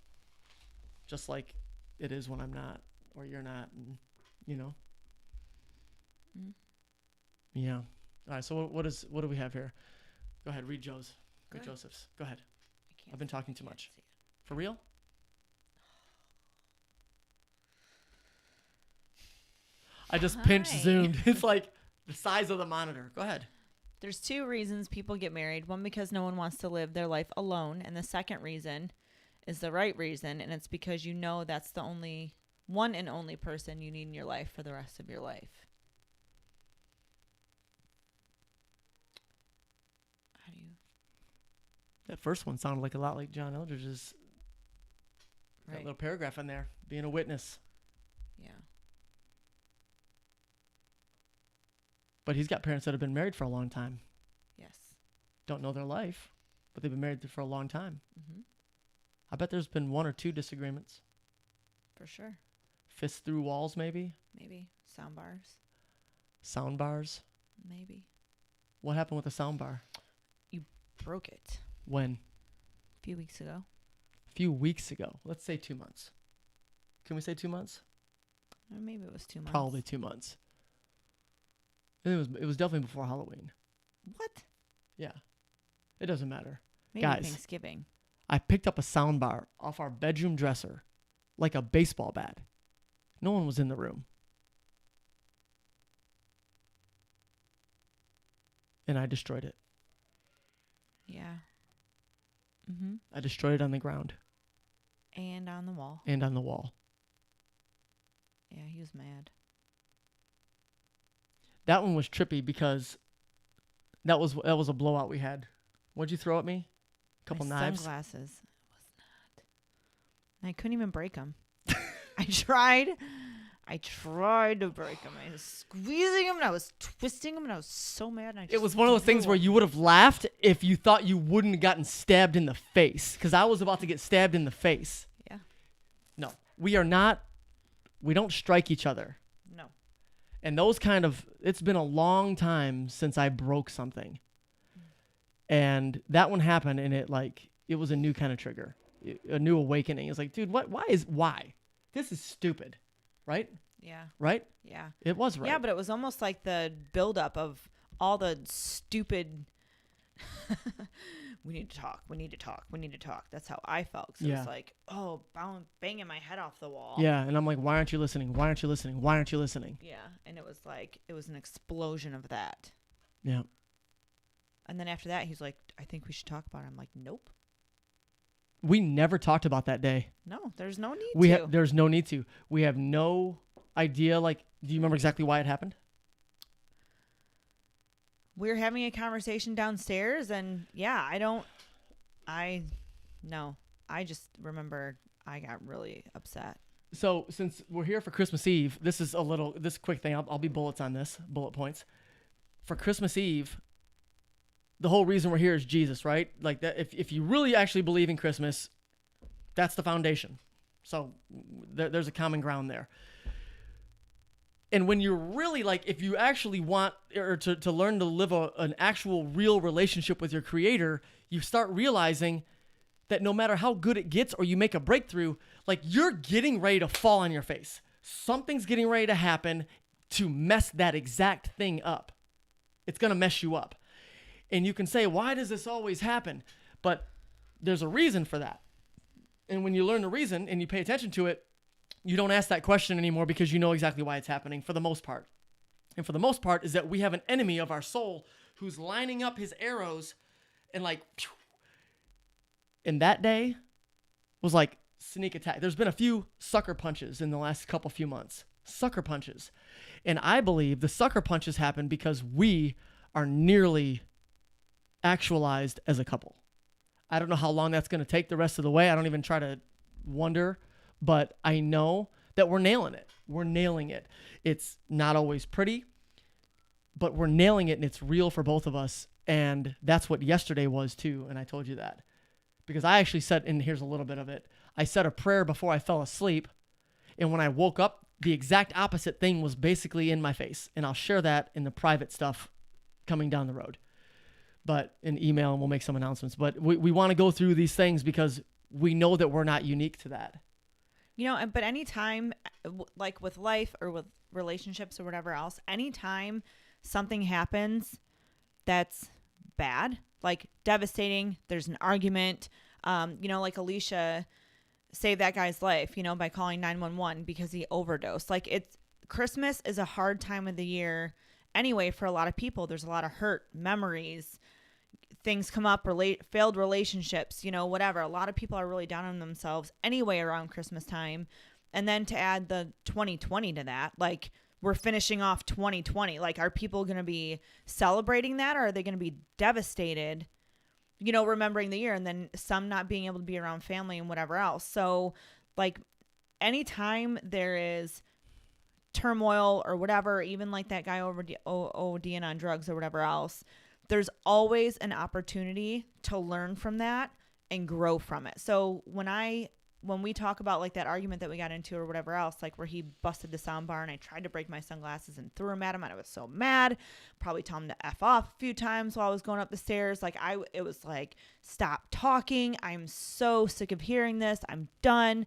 Just like it is when I'm not or you're not. And, you know. Mm. Yeah. All right. So what do we have here? Go ahead. Read Joe's. Read ahead. Joseph's. Go ahead. I can't I've been see- talking too can't much. see it. For real? I just pinch Hi. zoomed. It's like the size of the monitor. Go ahead. There's 2 reasons people get married. One, because no one wants to live their life alone. And the second reason is the right reason. And it's because you know that's the only one and only person you need in your life for the rest of your life. How do you? That first one sounded like a lot like John Eldridge's that Right. little paragraph in there. Being a witness. Yeah. But he's got parents that have been married for a long time. Yes. Don't know their life, but they've been married for a long time. Mm-hmm. I bet there's been 1 or 2 disagreements. For sure. Fists through walls, maybe. Maybe. Sound bars. Sound bars. Maybe. What happened with the sound bar? Broke it. When? A few weeks ago. A few weeks ago. Let's say 2 months. Can we say 2 months? Or maybe it was 2 months. Probably 2 months. It was definitely before Halloween. What? Yeah. It doesn't matter. Maybe Guys. Thanksgiving. I picked up a sound bar off our bedroom dresser like a baseball bat. No one was in the room. And I destroyed it. Yeah. Mm-hmm. I destroyed it on the ground And on the wall. and on the wall. Yeah, he was mad. That one was trippy because that was a blowout we had. What'd you throw at me? A couple My knives. Sunglasses. It was not. And I couldn't even break them. I tried to break them. I was squeezing them and I was twisting them and I was so mad. And I just It was one of those things threw where 'em. you would have laughed if you thought you wouldn't have gotten stabbed in the face. Because I was about to get stabbed in the face. Yeah. No, we are not. We don't strike each other. No. And those it's been a long time since I broke something. And that one happened and it was a new kind of trigger, a new awakening. It's like, dude, why? This is stupid, right? Yeah. Right? Yeah. It was right. Yeah, but it was almost like the buildup of all the stupid. We need to talk. We need to talk. We need to talk. That's how I felt. 'Cause it Yeah. was like, oh, banging my head off the wall. Yeah, and I'm like, why aren't you listening? Why aren't you listening? Why aren't you listening? Yeah. And it was an explosion of that. Yeah. And then after that, he's like, I think we should talk about it. I'm like, nope. We never talked about that day. No, there's no need to. There's no need to. We have no idea. Like, do you remember exactly why it happened? We were having a conversation downstairs, and yeah, I just remember I got really upset. So since we're here for Christmas Eve, this quick thing. I'll be bullet points. For Christmas Eve, the whole reason we're here is Jesus, right? Like that. If you really actually believe in Christmas, that's the foundation. So there's a common ground there. And when you're really if you actually want or to learn to live an actual real relationship with your creator, you start realizing that no matter how good it gets or you make a breakthrough, you're getting ready to fall on your face. Something's getting ready to happen to mess that exact thing up. It's going to mess you up. And you can say, why does this always happen? But there's a reason for that. And when you learn the reason and you pay attention to it, you don't ask that question anymore because you know exactly why it's happening for the most part. And for the most part is that we have an enemy of our soul who's lining up his arrows and and that day was like sneak attack. There's been a few sucker punches in the last few months. Sucker punches. And I believe the sucker punches happen because we are nearly actualized as a couple. I don't know how long that's going to take the rest of the way. I don't even try to wonder, but I know that we're nailing it. We're nailing it. It's not always pretty, but we're nailing it and it's real for both of us. And that's what yesterday was too. And I told you that because I actually said, and here's a little bit of it. I said a prayer before I fell asleep. And when I woke up, the exact opposite thing was basically in my face. And I'll share that in the private stuff coming down the road, but in email, and we'll make some announcements. But we want to go through these things because we know that we're not unique to that. But anytime, with life or with relationships or whatever else, anytime something happens that's bad, devastating, there's an argument, Alicia saved that guy's life, by calling 911 because he overdosed. Christmas is a hard time of the year anyway for a lot of people. There's a lot of hurt, memories, things come up, failed relationships, whatever. A lot of people are really down on themselves anyway around Christmas time. And then to add the 2020 to that, we're finishing off 2020. Are people going to be celebrating that, or are they going to be devastated, remembering the year, and then some not being able to be around family and whatever else? So anytime there is turmoil or whatever, even that guy ODing on drugs or whatever else, there's always an opportunity to learn from that and grow from it. So when I when we talk about like that argument that we got into or whatever else, like where he busted the sound bar and I tried to break my sunglasses and threw them at him and I was so mad, probably told him to F off a few times while I was going up the stairs. Like it was like, stop talking. I'm so sick of hearing this. I'm done.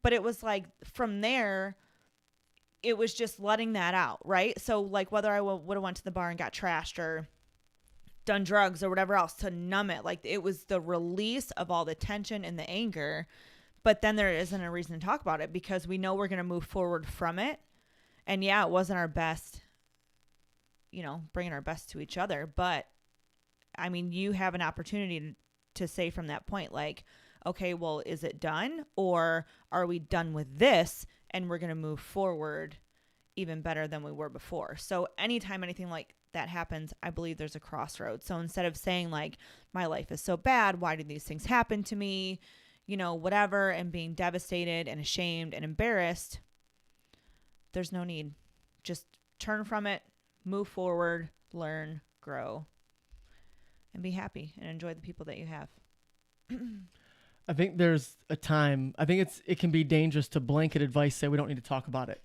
But it was like from there, it was just letting that out. Right. So like whether I would have went to the bar and got trashed or done drugs or whatever else to numb it, like it was the release of all the tension and the anger, but then there isn't a reason to talk about it because we know we're going to move forward from it. And yeah, it wasn't our best, bringing our best to each other, but I mean, you have an opportunity to say from that point, like, okay, well, is it done or are we done with this and we're going to move forward even better than we were before? So anytime anything like that happens, I believe there's a crossroads. So instead of saying like, my life is so bad, why did these things happen to me, whatever, and being devastated and ashamed and embarrassed, there's no need. Just turn from it, move forward, learn, grow, and be happy and enjoy the people that you have. I think there's a time. I think it can be dangerous to blanket advice, say we don't need to talk about it.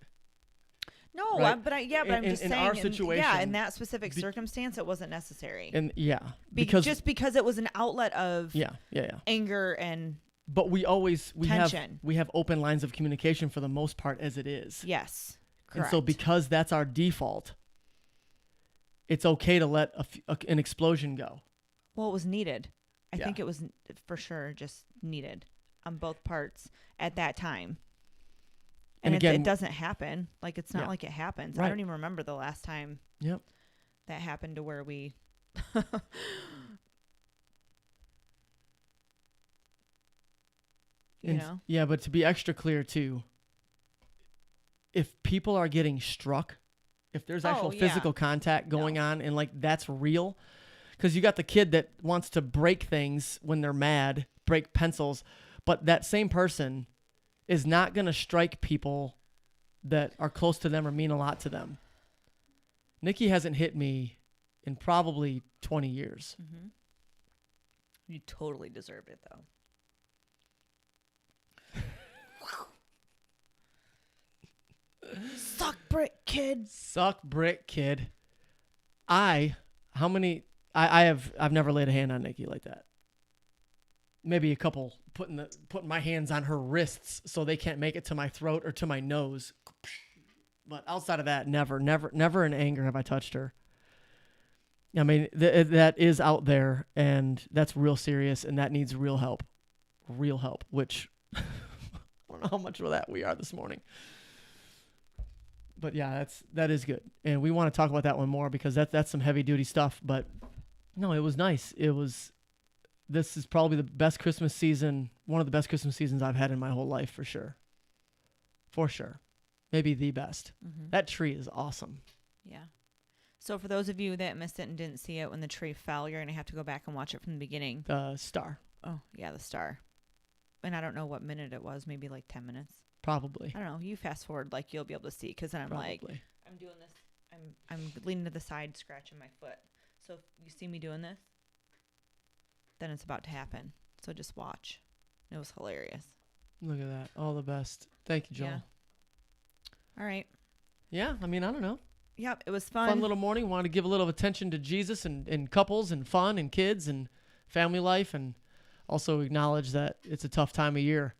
No, right? but I'm just in saying. our situation, in that specific circumstance, it wasn't necessary. And because it was an outlet of anger and. But we tension. have open lines of communication for the most part as it is. Yes, correct. And so because that's our default, it's okay to let an explosion go. Well, it was needed. I think it was for sure just needed on both parts at that time. And again, it doesn't happen. Like, it's not like it happens. Right. I don't even remember the last time that happened to where we... you know? Yeah, but to be extra clear, too, if people are getting struck, if there's actual physical contact going on and, like, that's real... Because you got the kid that wants to break things when they're mad, break pencils, but that same person is not going to strike people that are close to them or mean a lot to them. Nikki hasn't hit me in probably 20 years. Mm-hmm. You totally deserve it, though. Suck brick, kid. Suck brick, kid. I've never laid a hand on Nikki like that. Maybe a couple putting my hands on her wrists so they can't make it to my throat or to my nose. But outside of that, never in anger have I touched her. I mean, that is out there, and that's real serious, and that needs real help, which I don't know how much of that we are this morning. But yeah, that is good, and we want to talk about that one more because that's some heavy duty stuff. But no, it was nice. This is probably the best Christmas season, one of the best Christmas seasons I've had in my whole life, for sure. For sure. Maybe the best. Mm-hmm. That tree is awesome. Yeah. So for those of you that missed it and didn't see it when the tree fell, you're going to have to go back and watch it from the beginning. The star. Oh, yeah, the star. And I don't know what minute it was, maybe like 10 minutes. Probably. I don't know. You fast forward, like you'll be able to see, because then I'm Probably. like, I'm doing this. I'm leaning to the side, scratching my foot. So if you see me doing this, then it's about to happen. So just watch. It was hilarious. Look at that. All the best. Thank you, Joel. Yeah. All right. Yeah, I mean, I don't know. Yep, it was fun. Fun little morning. Wanted to give a little attention to Jesus and couples and fun and kids and family life, and also acknowledge that it's a tough time of year.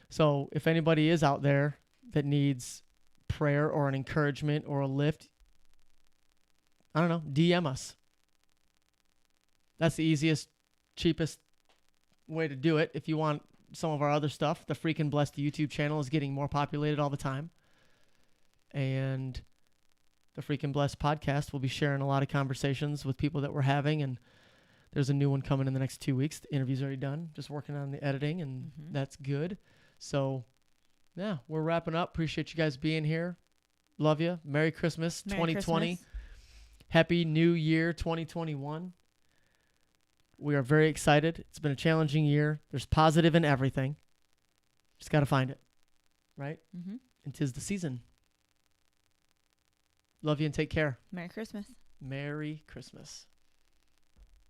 So if anybody is out there that needs prayer or an encouragement or a lift, I don't know, DM us. That's the easiest, cheapest way to do it. If you want some of our other stuff, the Freakin Blessed YouTube channel is getting more populated all the time. And the Freakin Blessed podcast will be sharing a lot of conversations with people that we're having, and there's a new one coming in the next 2 weeks. The interview's already done. Just working on the editing, and that's good. So, yeah, we're wrapping up. Appreciate you guys being here. Love you. Merry Christmas 2020. Christmas. Happy New Year 2021. We are very excited. It's been a challenging year. There's positive in everything. Just got to find it, right? Mm-hmm. And 'tis the season. Love you and take care. Merry Christmas. Merry Christmas.